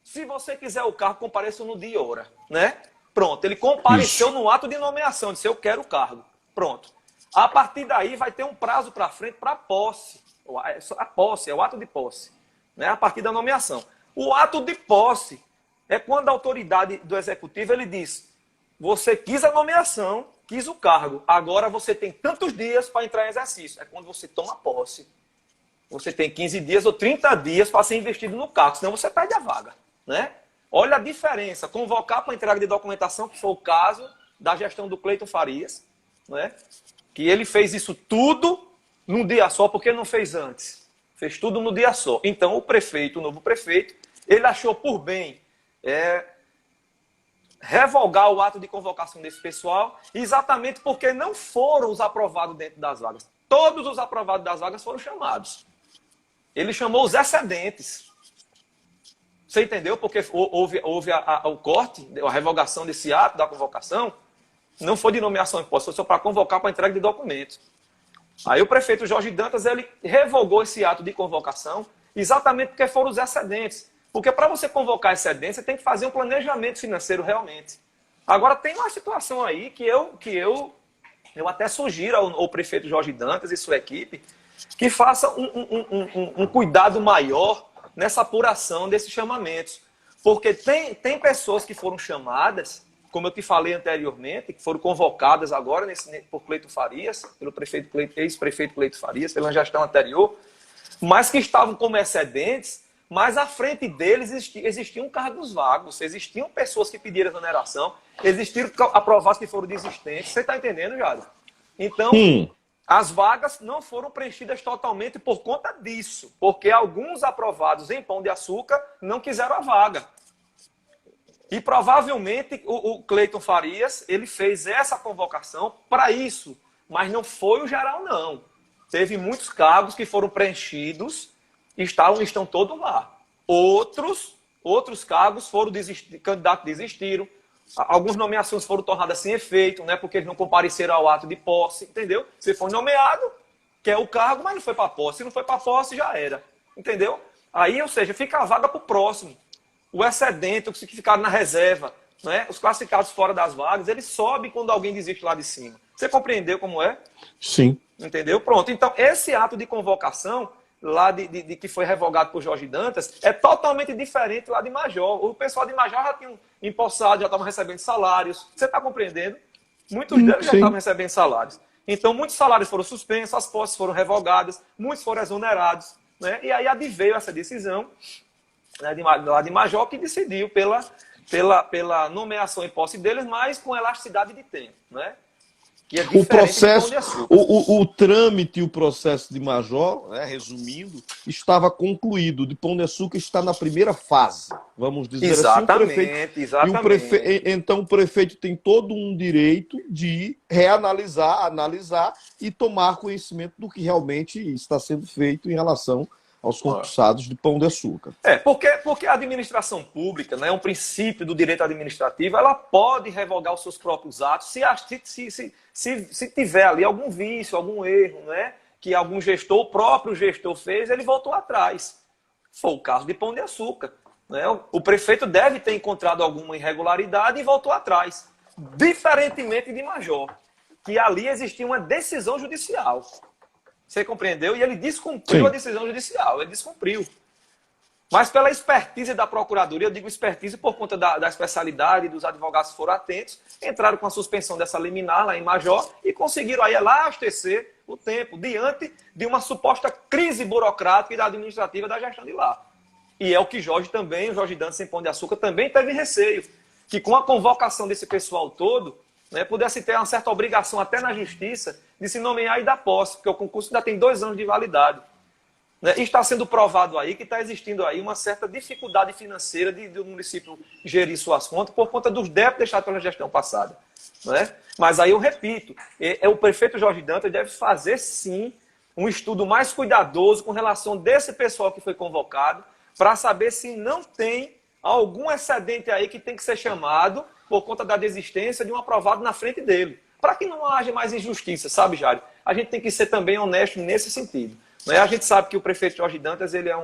[SPEAKER 2] Se você quiser o cargo, compareça no dia e hora. Né? Pronto, ele compareceu no ato de nomeação, disse eu quero o cargo. Pronto. A partir daí vai ter um prazo para frente para posse. A posse, é o ato de posse, né? A partir da nomeação. O ato de posse é quando a autoridade do executivo ele diz, você quis a nomeação, quis o cargo, agora você tem tantos dias para entrar em exercício. É quando você toma posse. Você tem 15 dias ou 30 dias para ser investido no cargo, senão você perde a vaga. Né? Olha a diferença, convocar para entrega de documentação, que foi o caso da gestão do Cleiton Farias, né? Que ele fez isso tudo num dia só, porque não fez antes. Fez tudo no dia só. Então, o novo prefeito, ele achou por bem revogar o ato de convocação desse pessoal, exatamente porque não foram os aprovados dentro das vagas. Todos os aprovados das vagas foram chamados. Ele chamou os excedentes. Você entendeu? Porque houve o corte, a revogação desse ato da convocação, não foi de nomeação em posse, foi só para convocar para entrega de documentos. Aí o prefeito Jorge Dantas, ele revogou esse ato de convocação exatamente porque foram os excedentes. Porque para você convocar excedentes, você tem que fazer um planejamento financeiro realmente. Agora, tem uma situação aí que eu até sugiro ao prefeito Jorge Dantas e sua equipe que faça um cuidado maior nessa apuração desses chamamentos. Porque tem pessoas que foram chamadas, como eu te falei anteriormente, que foram convocadas agora por Cleito Farias, pelo ex-prefeito Cleito Farias, pela gestão anterior, mas que estavam como excedentes, mas à frente deles existiam cargos vagos, existiam pessoas que pediram exoneração, existiram aprovados que foram desistentes. Você está entendendo, Jário? Então, as vagas não foram preenchidas totalmente por conta disso, porque alguns aprovados em Pão de Açúcar não quiseram a vaga. E provavelmente o Cleiton Farias, ele fez essa convocação para isso, mas não foi o geral, não. Teve muitos cargos que foram preenchidos e estão todos lá. Outros cargos candidatos desistiram. Algumas nomeações foram tornadas sem efeito, né, porque eles não compareceram ao ato de posse, entendeu? Você foi nomeado, quer o cargo, mas não foi para posse. Se não foi para posse, já era, entendeu? Aí, ou seja, fica a vaga para o próximo. O excedente, os que ficaram na reserva, né, os classificados fora das vagas, eles sobem quando alguém desiste lá de cima. Você compreendeu como é?
[SPEAKER 1] Sim.
[SPEAKER 2] Entendeu? Pronto. Então, esse ato de convocação lá de que foi revogado por Jorge Dantas é totalmente diferente lá de Major. O pessoal de Major já tinha empossado, já estavam recebendo salários. Você está compreendendo? Muitos deles já estavam recebendo salários. Então, muitos salários foram suspensos, as posses foram revogadas, muitos foram exonerados. Né? E aí adveio essa decisão, né, lá de Major, que decidiu pela nomeação e posse deles, mas com elasticidade de tempo. Né? Que é
[SPEAKER 1] o processo, o trâmite e o processo de Major, né, resumindo, estava concluído. De Pão de Açúcar está na primeira fase, vamos dizer
[SPEAKER 2] exatamente.
[SPEAKER 1] Então o prefeito tem todo um direito de reanalisar, analisar e tomar conhecimento do que realmente está sendo feito em relação aos concursados de Pão de Açúcar.
[SPEAKER 2] Porque a administração pública, né, um princípio do direito administrativo, ela pode revogar os seus próprios atos se tiver ali algum vício, algum erro, né, que algum gestor, o próprio gestor fez, ele voltou atrás. Foi o caso de Pão de Açúcar. Né? O prefeito deve ter encontrado alguma irregularidade e voltou atrás. Diferentemente de Major, que ali existia uma decisão judicial. Você compreendeu? E ele descumpriu a decisão judicial. Ele descumpriu. Mas pela expertise da Procuradoria, eu digo expertise por conta da especialidade dos advogados que foram atentos, entraram com a suspensão dessa liminar lá em Major e conseguiram aí elastecer o tempo diante de uma suposta crise burocrática e administrativa da gestão de lá. E é o que o Jorge Dantas em Pão de Açúcar também teve receio, que com a convocação desse pessoal todo, né, pudesse ter uma certa obrigação até na justiça de se nomear e dar posse, porque o concurso ainda tem 2 anos de validade. Né? E está sendo provado aí que está existindo aí uma certa dificuldade financeira do município gerir suas contas por conta dos débitos deixados pela gestão passada. Né? Mas aí eu repito, o prefeito Jorge Dantas deve fazer sim um estudo mais cuidadoso com relação desse pessoal que foi convocado para saber se não tem algum excedente aí que tem que ser chamado por conta da desistência de um aprovado na frente dele. Para que não haja mais injustiça, sabe, Jário? A gente tem que ser também honesto nesse sentido. Né? A gente sabe que o prefeito Jorge Dantas ele é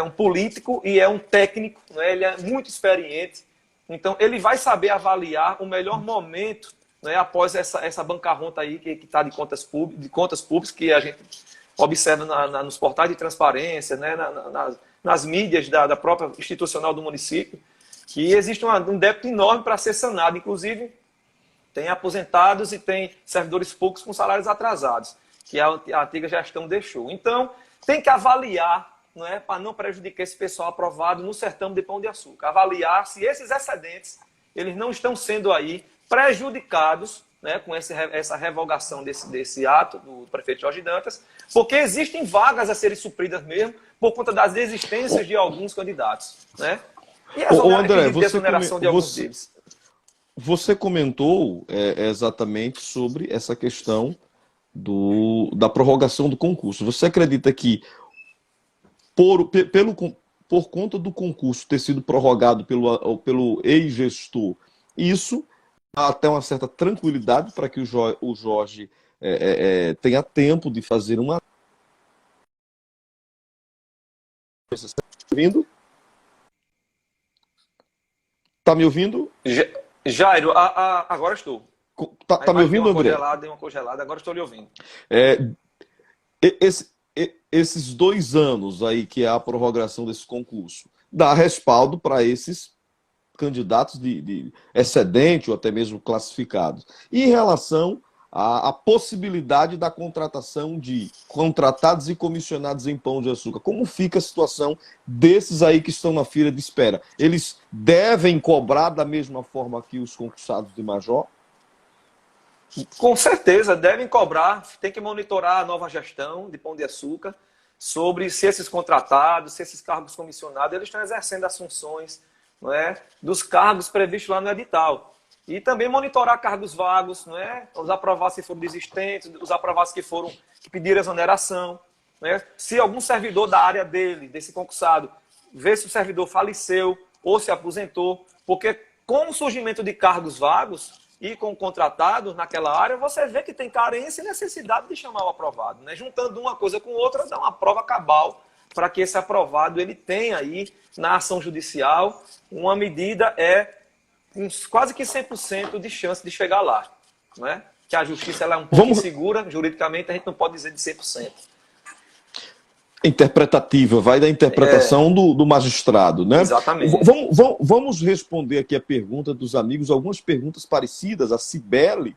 [SPEAKER 2] um político e é um técnico, né? Ele é muito experiente. Então, ele vai saber avaliar o melhor momento, né, após essa bancarrota aí que está de contas públicas, que a gente observa nos portais de transparência, né, nas mídias da própria institucional do município, que existe um débito enorme para ser sanado. Inclusive, tem aposentados e tem servidores públicos com salários atrasados, que a antiga gestão deixou. Então, tem que avaliar, não é, para não prejudicar esse pessoal aprovado no sertão de Pão de Açúcar. Avaliar se esses excedentes eles não estão sendo aí prejudicados, né, com essa revogação desse ato do prefeito Jorge Dantas, porque existem vagas a serem supridas mesmo por conta das desistências de alguns candidatos. Né? E a exoneração de alguns deles.
[SPEAKER 1] Você comentou exatamente sobre essa questão da prorrogação do concurso. Você acredita que, por conta do concurso ter sido prorrogado pelo ex-gestor, isso dá até uma certa tranquilidade para que o Jorge tenha tempo de fazer uma... Está me ouvindo? Está me ouvindo?
[SPEAKER 2] Jairo, agora estou.
[SPEAKER 1] Tá me ouvindo, André?
[SPEAKER 2] Deu uma congelada, agora estou lhe ouvindo.
[SPEAKER 1] Esses 2 anos aí, que é a prorrogação desse concurso, dá respaldo para esses candidatos de excedente ou até mesmo classificados. E em relação à possibilidade da contratação de contratados e comissionados em Pão de Açúcar, como fica a situação desses aí que estão na fila de espera? Eles devem cobrar da mesma forma que os concursados de Major?
[SPEAKER 2] Com certeza, devem cobrar, tem que monitorar a nova gestão de Pão de Açúcar sobre se esses contratados, se esses cargos comissionados, eles estão exercendo as funções, não é, dos cargos previstos lá no edital. E também monitorar cargos vagos, não é, os aprovados que foram desistentes, os aprovados que pediram exoneração. Não é, se algum servidor da área dele, desse concursado, vê se o servidor faleceu ou se aposentou, porque com o surgimento de cargos vagos, e com contratados naquela área, você vê que tem carência e necessidade de chamar o aprovado. Né? Juntando uma coisa com outra, dá uma prova cabal para que esse aprovado ele tenha aí, na ação judicial, uma medida quase que 100% de chance de chegar lá. Né? Que a justiça ela é um pouco insegura, juridicamente a gente não pode dizer de 100%.
[SPEAKER 1] Interpretativa, vai da interpretação do magistrado, né?
[SPEAKER 2] Exatamente.
[SPEAKER 1] Vamos responder aqui a pergunta dos amigos, algumas perguntas parecidas. A Cibele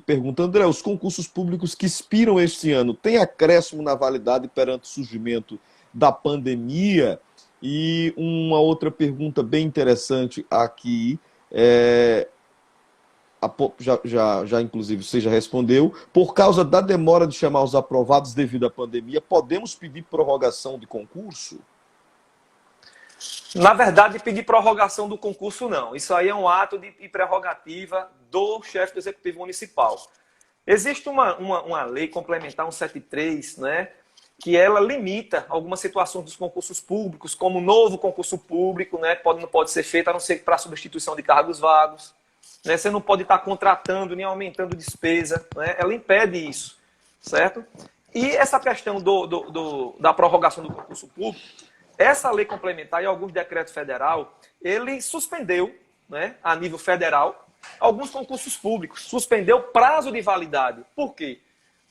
[SPEAKER 1] pergunta: André, os concursos públicos que expiram este ano têm acréscimo na validade perante o surgimento da pandemia? E uma outra pergunta bem interessante aqui, inclusive você já respondeu, por causa da demora de chamar os aprovados devido à pandemia, podemos pedir prorrogação de concurso?
[SPEAKER 2] Na verdade, pedir prorrogação do concurso não. Isso aí é um ato de prerrogativa do chefe do Executivo Municipal. Existe uma lei complementar 173, né, que ela limita algumas situações dos concursos públicos, como o novo concurso público, né, não pode ser feito a não ser para substituição de cargos vagos. Né? Você não pode estar contratando nem aumentando despesa. Né? Ela impede isso, certo? E essa questão da prorrogação do concurso público, essa lei complementar e alguns decretos federal, ele suspendeu, né, a nível federal, alguns concursos públicos. Suspendeu prazo de validade. Por quê?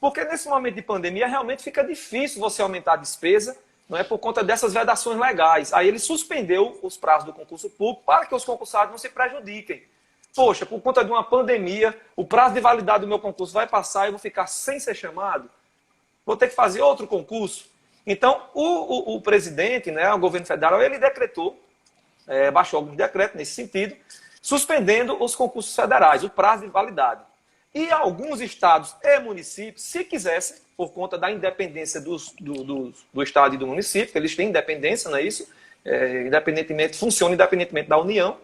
[SPEAKER 2] Porque nesse momento de pandemia realmente fica difícil você aumentar a despesa, não é, por conta dessas vedações legais. Aí ele suspendeu os prazos do concurso público para que os concursados não se prejudiquem. Poxa, por conta de uma pandemia, o prazo de validade do meu concurso vai passar e eu vou ficar sem ser chamado? Vou ter que fazer outro concurso? Então, o presidente, né, o governo federal, ele decretou, baixou alguns decretos nesse sentido, suspendendo os concursos federais, o prazo de validade. E alguns estados e municípios, se quisessem, por conta da independência do estado e do município, eles têm independência, não é isso? Funciona independentemente da União.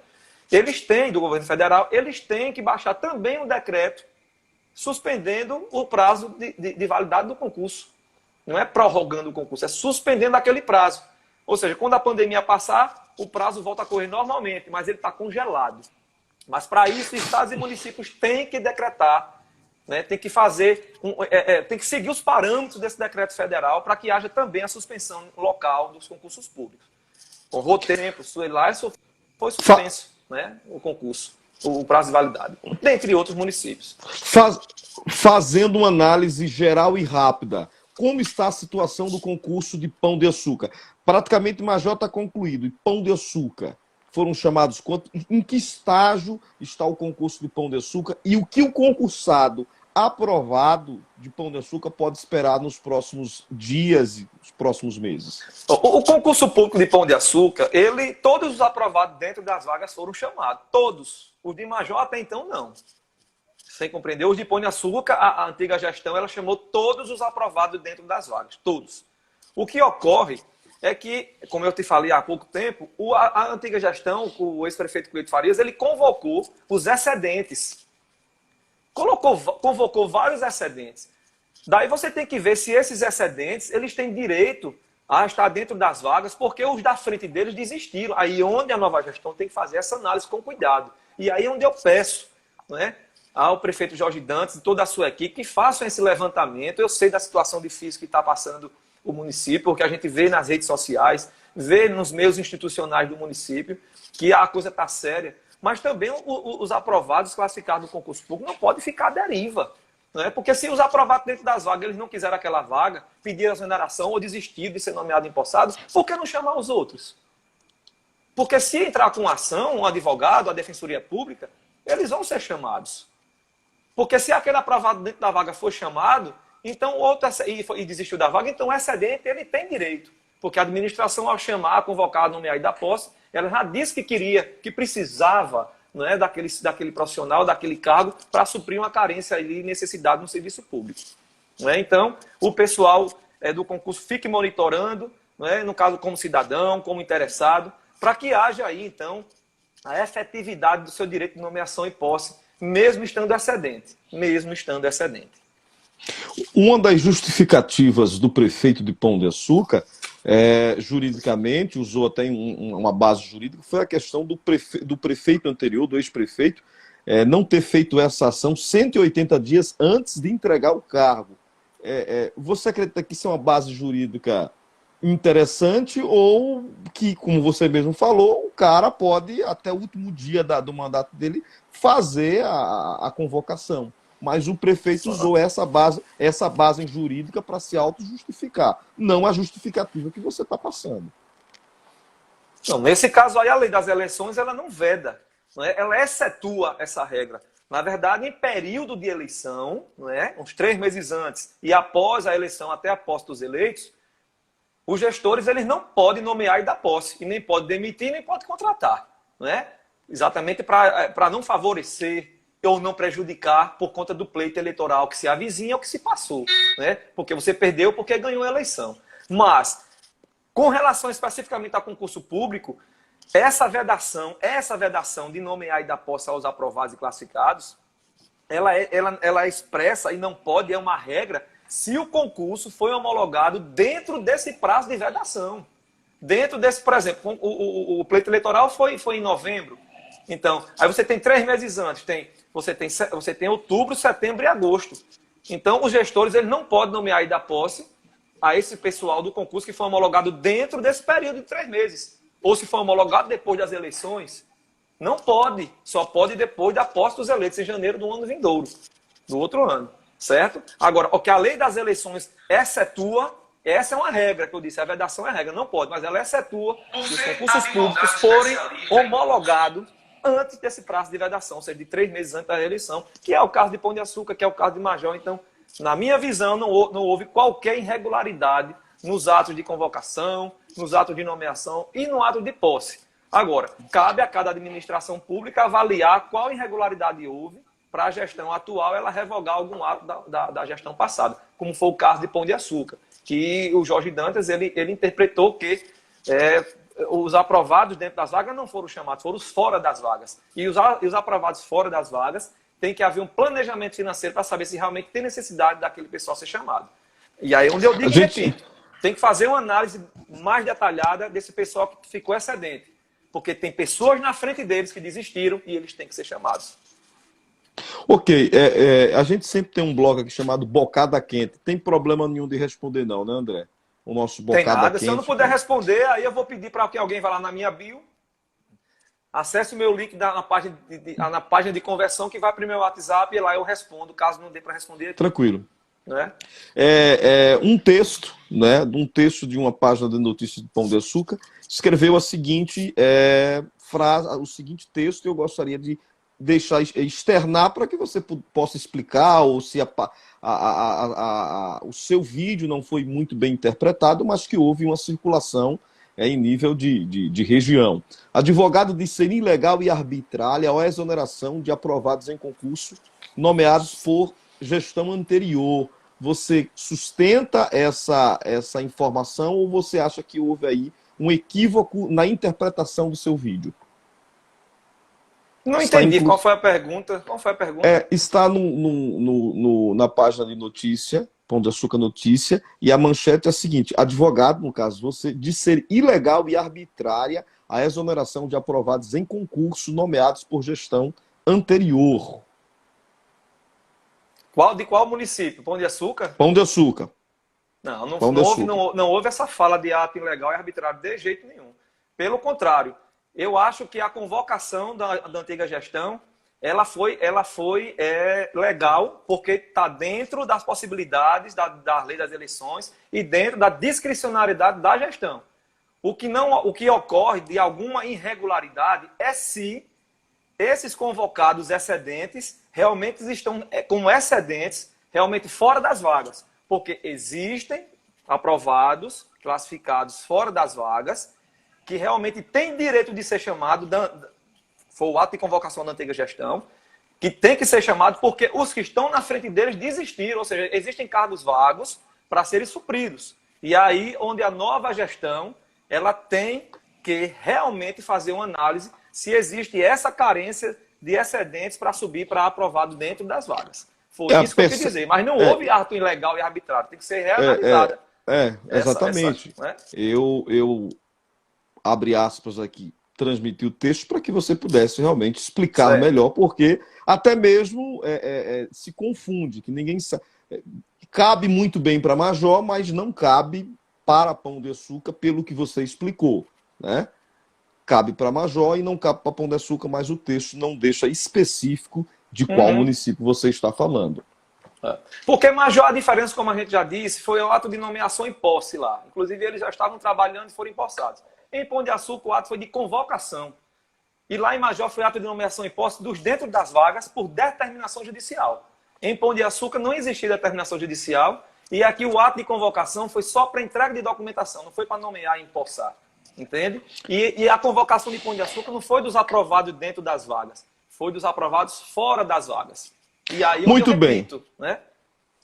[SPEAKER 2] Eles têm, do governo federal, eles têm que baixar também um decreto suspendendo o prazo de validade do concurso. Não é prorrogando o concurso, é suspendendo aquele prazo. Ou seja, quando a pandemia passar, o prazo volta a correr normalmente, mas ele está congelado. Mas para isso, estados e municípios têm que decretar, né, tem que tem que seguir os parâmetros desse decreto federal para que haja também a suspensão local dos concursos públicos. O Rotempo, Suelá, foi suspenso. Né, o concurso, o prazo de validade, dentre outros municípios.
[SPEAKER 1] Fazendo uma análise geral e rápida, como está a situação do concurso de Pão de Açúcar? Praticamente Major está concluído, e Pão de Açúcar foram chamados quanto? Em que estágio está o concurso de Pão de Açúcar e o que o concursado aprovado de Pão de Açúcar pode esperar nos próximos dias e nos próximos meses?
[SPEAKER 2] O concurso público de Pão de Açúcar, todos os aprovados dentro das vagas foram chamados. Todos. Os de Major até então, não. Sem compreender, os de Pão de Açúcar, a antiga gestão, ela chamou todos os aprovados dentro das vagas. Todos. O que ocorre é que, como eu te falei há pouco tempo, a antiga gestão, com o ex-prefeito Cleito Farias, ele convocou os excedentes. Convocou vários excedentes. Daí você tem que ver se esses excedentes eles têm direito a estar dentro das vagas, porque os da frente deles desistiram. Aí onde a nova gestão tem que fazer essa análise com cuidado. E aí é onde eu peço, né, ao prefeito Jorge Dantas e toda a sua equipe que façam esse levantamento. Eu sei da situação difícil que está passando o município, porque a gente vê nas redes sociais, vê nos meios institucionais do município, que a coisa está séria. Mas também os aprovados classificados no concurso público não podem ficar à deriva. Não é? Porque se os aprovados dentro das vagas eles não quiseram aquela vaga, pediram exoneração ou desistiram de ser nomeados empossados, por que não chamar os outros? Porque se entrar com ação, um advogado, a defensoria pública, eles vão ser chamados. Porque se aquele aprovado dentro da vaga for chamado, então o outro e desistiu da vaga, então o excedente ele tem direito. Porque a administração, ao chamar, convocar, nomear e dar posse, ela já disse que queria, que precisava, não é, daquele profissional, daquele cargo, para suprir uma carência e necessidade no serviço público. Não é? Então, o pessoal do concurso fique monitorando, não é, no caso como cidadão, como interessado, para que haja aí, então, a efetividade do seu direito de nomeação e posse, mesmo estando excedente. Mesmo estando excedente.
[SPEAKER 1] Uma das justificativas do prefeito de Pão de Açúcar, juridicamente, usou até uma base jurídica, foi a questão do prefeito anterior, do ex-prefeito, não ter feito essa ação 180 dias antes de entregar o cargo. Você acredita que isso é uma base jurídica interessante ou que, como você mesmo falou, o cara pode, até o último dia do mandato dele, fazer a convocação? Mas o prefeito usou essa base jurídica para se auto-justificar, não a justificativa que você está passando.
[SPEAKER 2] Não, nesse caso aí, a lei das eleições ela não veda, não é? Ela excetua essa regra. Na verdade, em período de eleição, não é? Uns 3 meses antes e após a eleição, até a posse dos eleitos, os gestores eles não podem nomear e dar posse, e nem podem demitir, nem podem contratar. Não é? Exatamente para não favorecer ou não prejudicar por conta do pleito eleitoral que se avizinha ou que se passou. Né? Porque você perdeu porque ganhou a eleição. Mas, com relação especificamente ao concurso público, essa vedação de nomear e dar posse aos aprovados e classificados, ela é expressa e não pode, é uma regra, se o concurso foi homologado dentro desse prazo de vedação. Dentro desse, por exemplo, o pleito eleitoral foi em novembro. Então, aí você tem 3 meses antes, você tem outubro, setembro e agosto. Então, os gestores eles não podem nomear e dar posse a esse pessoal do concurso que foi homologado dentro desse período de 3 meses. Ou se for homologado depois das eleições. Não pode. Só pode depois da posse dos eleitos em janeiro do ano vindouro. Do outro ano. Certo? Agora, o que a lei das eleições excetua, essa é uma regra que eu disse, a vedação é a regra, não pode, mas ela excetua se os concursos públicos forem homologados antes desse prazo de vedação, ou seja, de 3 meses antes da eleição, que é o caso de Pão de Açúcar, que é o caso de Major. Então, na minha visão, não houve qualquer irregularidade nos atos de convocação, nos atos de nomeação e no ato de posse. Agora, cabe a cada administração pública avaliar qual irregularidade houve para a gestão atual ela revogar algum ato da gestão passada, como foi o caso de Pão de Açúcar, que o Jorge Dantas ele interpretou que os aprovados dentro das vagas não foram chamados, foram os fora das vagas. E os aprovados fora das vagas tem que haver um planejamento financeiro para saber se realmente tem necessidade daquele pessoal ser chamado. E aí onde eu digo, repito, tem que fazer uma análise mais detalhada desse pessoal que ficou excedente, porque tem pessoas na frente deles que desistiram e eles têm que ser chamados.
[SPEAKER 1] Ok, a gente sempre tem um blog aqui chamado Bocada Quente. Tem problema nenhum de responder não, né, André? O nosso Bocada
[SPEAKER 2] Tem nada.
[SPEAKER 1] Quente.
[SPEAKER 2] Se eu não puder responder, aí eu vou pedir para que alguém vá lá na minha bio, acesse o meu link na página de conversão que vai para o meu WhatsApp e lá eu respondo, caso não dê para responder.
[SPEAKER 1] Tranquilo.
[SPEAKER 2] Né?
[SPEAKER 1] Um texto, né, um texto de uma página de notícias de Pão de Açúcar, escreveu a seguinte frase, o seguinte texto, eu gostaria de deixar externar para que você possa explicar, ou se o seu vídeo não foi muito bem interpretado, mas que houve uma circulação em nível de região. Advogado diz ser ilegal e arbitrária a exoneração de aprovados em concurso nomeados por gestão anterior. Você sustenta essa informação ou você acha que houve aí um equívoco na interpretação do seu vídeo?
[SPEAKER 2] Não entendi. Qual foi a pergunta?
[SPEAKER 1] Está na página de notícia, Pão de Açúcar Notícia, e a manchete é a seguinte: advogado, no caso você, diz ser ilegal e arbitrária a exoneração de aprovados em concurso nomeados por gestão anterior.
[SPEAKER 2] De qual município? Pão de Açúcar?
[SPEAKER 1] Pão de Açúcar.
[SPEAKER 2] Não houve essa fala de ato ilegal e arbitrário de jeito nenhum. Pelo contrário, eu acho que a convocação da antiga gestão ela foi legal porque está dentro das possibilidades da lei das eleições e dentro da discricionariedade da gestão. O que ocorre de alguma irregularidade é se esses convocados excedentes realmente estão como excedentes realmente fora das vagas. Porque existem aprovados, classificados fora das vagas, que realmente têm direito de ser chamado, foi o ato de convocação da antiga gestão, que tem que ser chamado porque os que estão na frente deles desistiram, ou seja, existem cargos vagos para serem supridos. E aí onde a nova gestão ela tem que realmente fazer uma análise se existe essa carência de excedentes para subir para aprovado dentro das vagas. Foi isso que eu quis dizer. Mas não houve ato ilegal e arbitrário. Tem que ser reanalisada.
[SPEAKER 1] Exatamente. Né? Eu, abre aspas aqui, transmiti o texto para que você pudesse realmente explicar melhor, porque até mesmo se confunde, que ninguém sabe. Cabe muito bem para Major, mas não cabe para Pão de Açúcar, pelo que você explicou, né? Cabe para Major e não cabe para Pão de Açúcar, mas o texto não deixa específico de qual município você está falando.
[SPEAKER 2] Porque Major, a diferença, como a gente já disse, foi o ato de nomeação em posse lá. Inclusive, eles já estavam trabalhando e foram empossados. Em Pão de Açúcar, o ato foi de convocação. E lá em Major foi ato de nomeação em posse dos dentro das vagas por determinação judicial. Em Pão de Açúcar não existia determinação judicial e aqui o ato de convocação foi só para entrega de documentação, não foi para nomear e empossar. Entende? E a convocação de Pão de Açúcar não foi dos aprovados dentro das vagas, foi dos aprovados fora das vagas. E aí
[SPEAKER 1] muito eu repito,
[SPEAKER 2] bem. Né?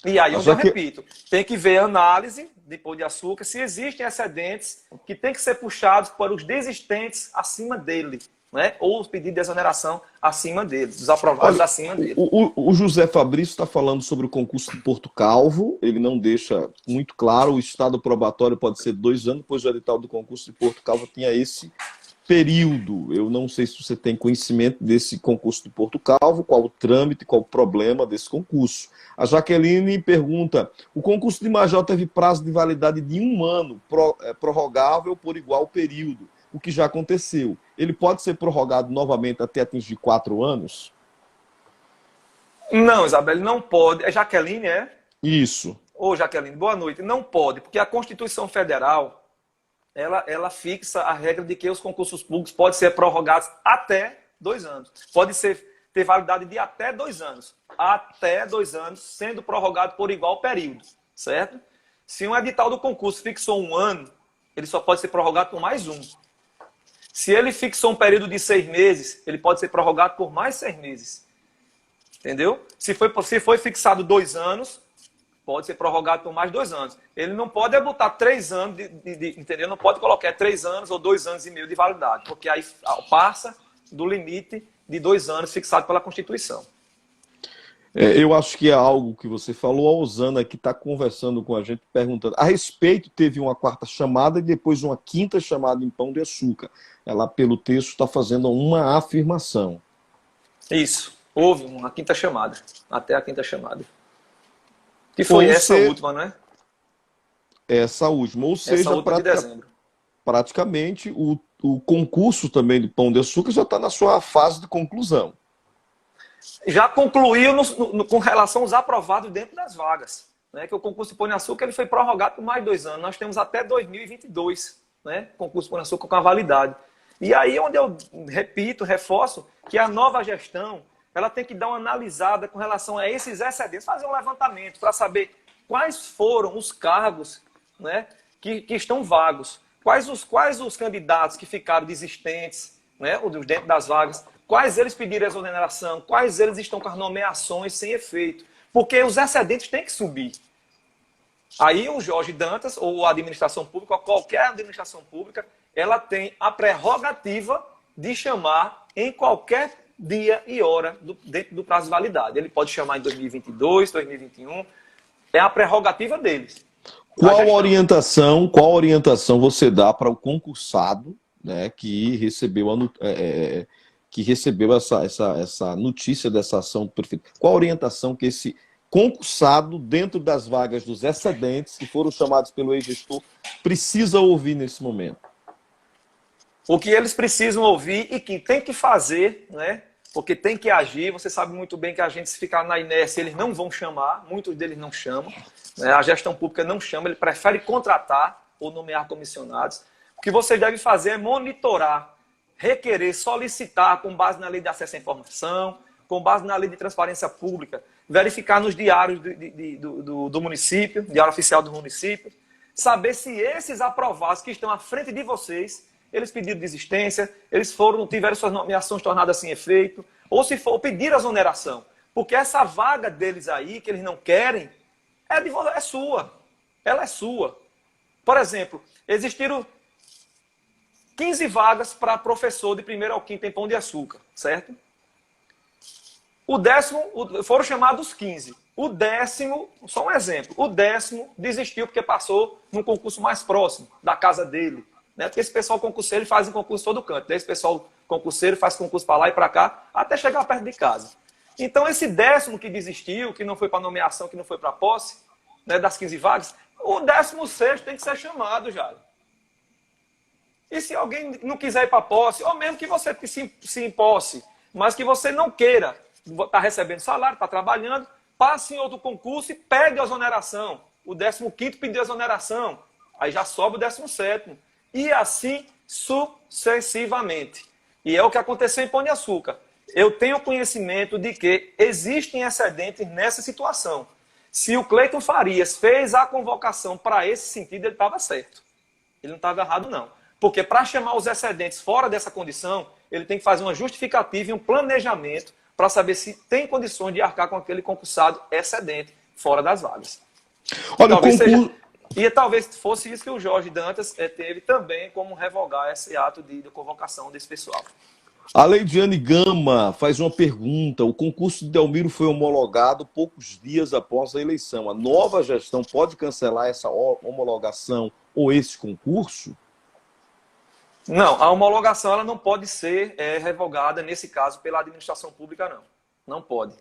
[SPEAKER 2] E aí onde eu repito, tem que ver a análise de Pão de Açúcar se existem excedentes que tem que ser puxados para os desistentes acima dele. Né? Ou os pedidos de exoneração acima deles, os aprovados acima dele.
[SPEAKER 1] O José Fabrício está falando sobre o concurso de Porto Calvo, ele não deixa muito claro, o estado probatório pode ser 2 anos, pois o edital do concurso de Porto Calvo tinha esse período. Eu não sei se você tem conhecimento desse concurso de Porto Calvo, qual o trâmite, qual o problema desse concurso. A Jaqueline pergunta, o concurso de Major teve prazo de validade de 1 ano, prorrogável por igual período, o que já aconteceu. Ele pode ser prorrogado novamente até atingir 4 anos?
[SPEAKER 2] Não, Isabelle, não pode. É Jaqueline, é?
[SPEAKER 1] Isso.
[SPEAKER 2] Ô, Jaqueline, boa noite. Não pode, porque a Constituição Federal, ela fixa a regra de que os concursos públicos podem ser prorrogados até 2 anos. Pode ter validade de até 2 anos. Até 2 anos, sendo prorrogado por igual período, certo? Se um edital do concurso fixou 1 ano, ele só pode ser prorrogado por mais 1. Se ele fixou um período de 6 meses, ele pode ser prorrogado por mais 6 meses. Entendeu? Se foi fixado 2 anos, pode ser prorrogado por mais 2 anos. Ele não pode botar 3 anos, entendeu? Não pode colocar 3 anos ou 2 anos e meio de validade, porque aí passa do limite de 2 anos fixado pela Constituição.
[SPEAKER 1] Eu acho que é algo que você falou. A Osana que está conversando com a gente, perguntando. A respeito, teve uma 4ª chamada e depois uma 5ª chamada em Pão de Açúcar. Ela, pelo texto, está fazendo uma afirmação.
[SPEAKER 2] Isso. Houve uma 5ª chamada. Até a 5ª chamada. Que foi essa última, não é?
[SPEAKER 1] Essa última. Ou seja,
[SPEAKER 2] essa última de dezembro.
[SPEAKER 1] Praticamente, o concurso também do Pão de Açúcar já está na sua fase de conclusão.
[SPEAKER 2] Já concluiu com relação aos aprovados dentro das vagas. Né? Que o concurso de Pão de Açúcar ele foi prorrogado por mais 2 anos. Nós temos até 2022, né? Concurso de Pão de Açúcar com a validade. E aí onde eu repito, reforço, que a nova gestão ela tem que dar uma analisada com relação a esses excedentes, fazer um levantamento para saber quais foram os cargos, né, que estão vagos, quais os candidatos que ficaram desistentes, né, dentro das vagas, quais eles pediram exoneração, quais eles estão com as nomeações sem efeito. Porque os excedentes têm que subir. Aí o Jorge Dantas, ou a administração pública, ou qualquer administração pública, ela tem a prerrogativa de chamar em qualquer dia e hora dentro do prazo de validade. Ele pode chamar em 2022, 2021. É a prerrogativa deles.
[SPEAKER 1] Qual orientação você dá para o concursado, né, que recebeu essa notícia dessa ação do prefeito? Qual a orientação que esse concursado, dentro das vagas dos excedentes, que foram chamados pelo ex-gestor, precisa ouvir nesse momento?
[SPEAKER 2] O que eles precisam ouvir e que tem que fazer, né, porque tem que agir. Você sabe muito bem que a gente, se ficar na inércia, eles não vão chamar, muitos deles não chamam, né? A gestão pública não chama, ele prefere contratar ou nomear comissionados. O que você deve fazer é monitorar, requerer, solicitar, com base na lei de acesso à informação, com base na lei de transparência pública, verificar nos diários do município, diário oficial do município, saber se esses aprovados que estão à frente de vocês, eles pediram desistência, eles tiveram suas nomeações tornadas sem efeito, ou se for pedir exoneração. Porque essa vaga deles aí, que eles não querem, é sua. Ela é sua. Por exemplo, existiram 15 vagas para professor de primeiro ao quinto em Pão de Açúcar, certo? Foram chamados 15. O 10º, só um exemplo, o 10º desistiu porque passou num concurso mais próximo da casa dele. Né? Porque esse pessoal concurseiro faz um concurso todo canto. Esse pessoal concurseiro faz concurso para lá e para cá, até chegar perto de casa. Então, esse 10º que desistiu, que não foi para nomeação, que não foi para posse, né, das 15 vagas, o 16º tem que ser chamado, já. E se alguém não quiser ir para posse, ou mesmo que você se imposse, mas que você não queira, está recebendo salário, está trabalhando, passe em outro concurso e pegue a exoneração. O 15º pediu a exoneração, aí já sobe o 17º. E assim sucessivamente. E é o que aconteceu em Pão de Açúcar. Eu tenho conhecimento de que existem excedentes nessa situação. Se o Cleiton Farias fez a convocação para esse sentido, ele estava certo. Ele não estava errado, não. Porque para chamar os excedentes fora dessa condição, ele tem que fazer uma justificativa e um planejamento para saber se tem condições de arcar com aquele concursado excedente fora das vagas.
[SPEAKER 1] Olha,
[SPEAKER 2] E talvez fosse isso que o Jorge Dantas teve também como revogar esse ato de convocação desse pessoal.
[SPEAKER 1] A Leidiane Gama faz uma pergunta. O concurso de Delmiro foi homologado poucos dias após a eleição. A nova gestão pode cancelar essa homologação ou esse concurso?
[SPEAKER 2] Não, a homologação ela não pode ser revogada, nesse caso, pela administração pública, não. Não pode.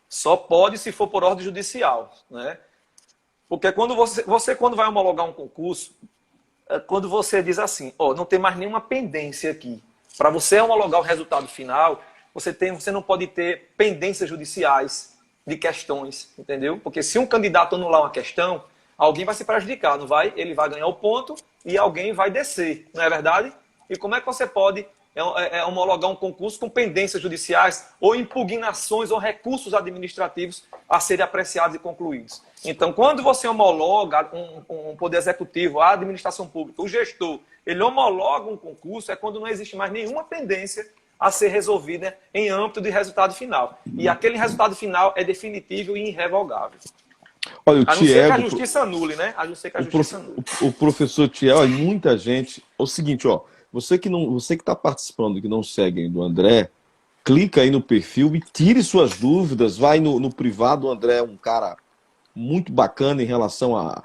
[SPEAKER 2] Só pode se for por ordem judicial, né? Porque quando quando vai homologar um concurso, quando você diz assim, não tem mais nenhuma pendência aqui. Para você homologar o resultado final, você não pode ter pendências judiciais de questões, entendeu? Porque se um candidato anular uma questão, alguém vai se prejudicar, não vai? Ele vai ganhar o ponto e alguém vai descer, não é verdade? E como é que você pode homologar um concurso com pendências judiciais ou impugnações ou recursos administrativos a serem apreciados e concluídos? Então, quando você homologa um poder executivo, a administração pública, o gestor, ele homologa um concurso, é quando não existe mais nenhuma pendência a ser resolvida em âmbito de resultado final. E aquele resultado final é definitivo e irrevogável.
[SPEAKER 1] Olha,
[SPEAKER 2] a não ser que a justiça anule, né? A não ser que a justiça anule.
[SPEAKER 1] O professor Thiel, e muita gente... É o seguinte, você que está participando, que não segue do André, clica aí no perfil e tire suas dúvidas, vai no privado. O André é um cara muito bacana em relação a...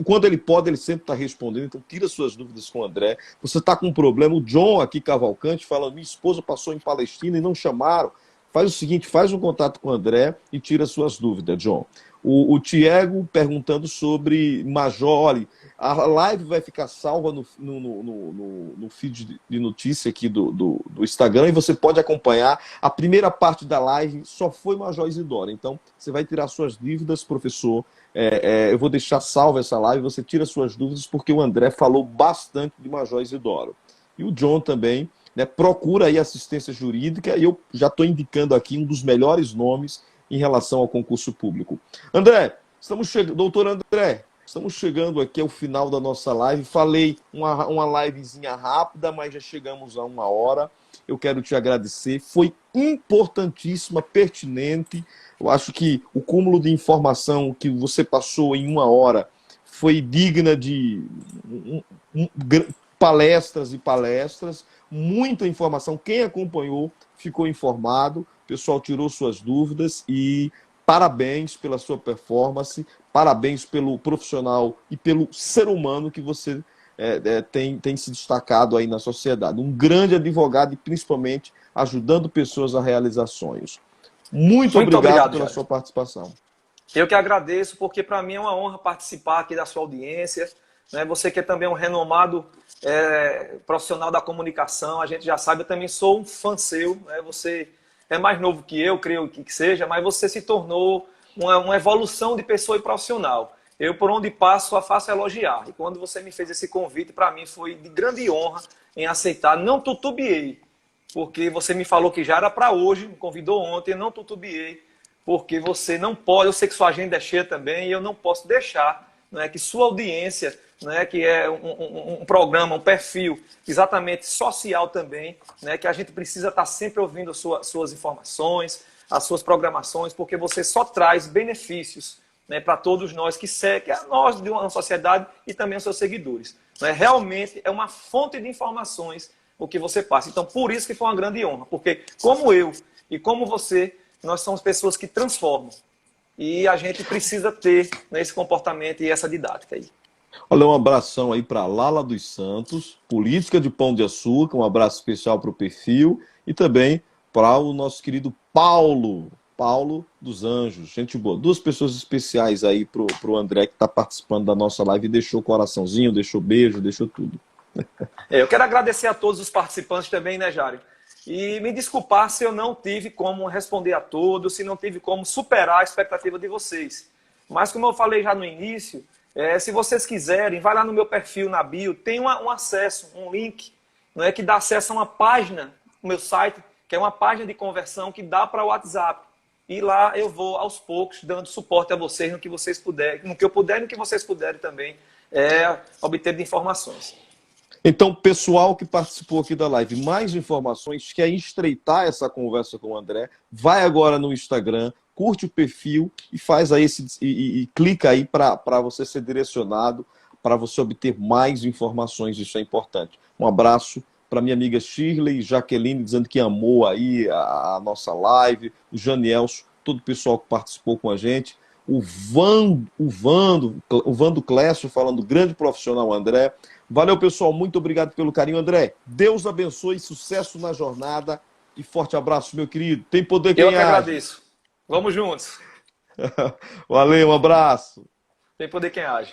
[SPEAKER 1] Quando ele pode, ele sempre está respondendo, então tira suas dúvidas com o André. Você está com um problema, o John aqui, Cavalcante, fala, minha esposa passou em Palestina e não chamaram. Faz o seguinte, faz um contato com o André e tira suas dúvidas, John. O Tiago perguntando sobre Major, olha, a live vai ficar salva no feed de notícia aqui do Instagram e você pode acompanhar. A primeira parte da live só foi Major Isidoro. Então, você vai tirar suas dúvidas, professor. Eu vou deixar salva essa live, você tira suas dúvidas, porque o André falou bastante de Major Isidoro. E o John também, né, procura aí assistência jurídica, e eu já estou indicando aqui um dos melhores nomes em relação ao concurso público. André, doutor André, estamos chegando aqui ao final da nossa live. Falei uma livezinha rápida, mas já chegamos a 1 hora. Eu quero te agradecer. Foi importantíssima, pertinente. Eu acho que o cúmulo de informação que você passou em 1 hora foi digna de palestras e palestras. Muita informação. Quem acompanhou ficou informado. O pessoal tirou suas dúvidas e parabéns pela sua performance, parabéns pelo profissional e pelo ser humano que você tem se destacado aí na sociedade. Um grande advogado e principalmente ajudando pessoas a realizar sonhos. Muito obrigado pela sua participação.
[SPEAKER 2] Eu que agradeço, porque para mim é uma honra participar aqui da sua audiência, né? Você que é também um renomado profissional da comunicação, a gente já sabe, eu também sou um fã seu, né? Você é mais novo que eu, creio que seja, mas você se tornou uma evolução de pessoa e profissional. Eu, por onde passo, só faço elogiar. E quando você me fez esse convite, para mim foi de grande honra em aceitar. Não tutubiei, porque você me falou que já era para hoje, me convidou ontem, não tutubiei, porque você não pode, eu sei que sua agenda é cheia também, e eu não posso deixar, né, que sua audiência, né, que é um programa, um perfil exatamente social também, né, que a gente precisa estar sempre ouvindo suas informações, as suas programações, porque você só traz benefícios, né, para todos nós que seguem, nós de uma sociedade e também os seus seguidores. Né? Realmente é uma fonte de informações o que você passa. Então, por isso que foi uma grande honra, porque como eu e como você, nós somos pessoas que transformam. E a gente precisa ter, né, esse comportamento e essa didática aí.
[SPEAKER 1] Olha, um abração aí para Lala dos Santos, política de Pão de Açúcar, um abraço especial para o perfil e também para o nosso querido Paulo dos Anjos, gente boa. Duas pessoas especiais aí para o André que está participando da nossa live e deixou coraçãozinho, deixou beijo, deixou tudo.
[SPEAKER 2] Eu quero agradecer a todos os participantes também, né, Jário? E me desculpar se eu não tive como responder a todos, se não tive como superar a expectativa de vocês. Mas como eu falei já no início, se vocês quiserem, vai lá no meu perfil na bio, tem um acesso, um link, não é, que dá acesso a uma página no meu site, que é uma página de conversão que dá para o WhatsApp. E lá eu vou, aos poucos, dando suporte a vocês no que vocês puderem, no que eu puder e no que vocês puderem também obter de informações.
[SPEAKER 1] Então, pessoal que participou aqui da live, mais informações, quer estreitar essa conversa com o André, vai agora no Instagram, curte o perfil e faz aí e clica aí para você ser direcionado, para você obter mais informações, isso é importante. Um abraço para minha amiga Shirley, Jaqueline, dizendo que amou aí a nossa live, o Janielso, todo o pessoal que participou com a gente, o Vando Clécio falando, grande profissional André. Valeu, pessoal, muito obrigado pelo carinho, André. Deus abençoe, sucesso na jornada e forte abraço, meu querido. Tem poder quem
[SPEAKER 2] Eu que
[SPEAKER 1] age.
[SPEAKER 2] agradeço. Vamos juntos.
[SPEAKER 1] Valeu, um abraço.
[SPEAKER 2] Tem poder quem age.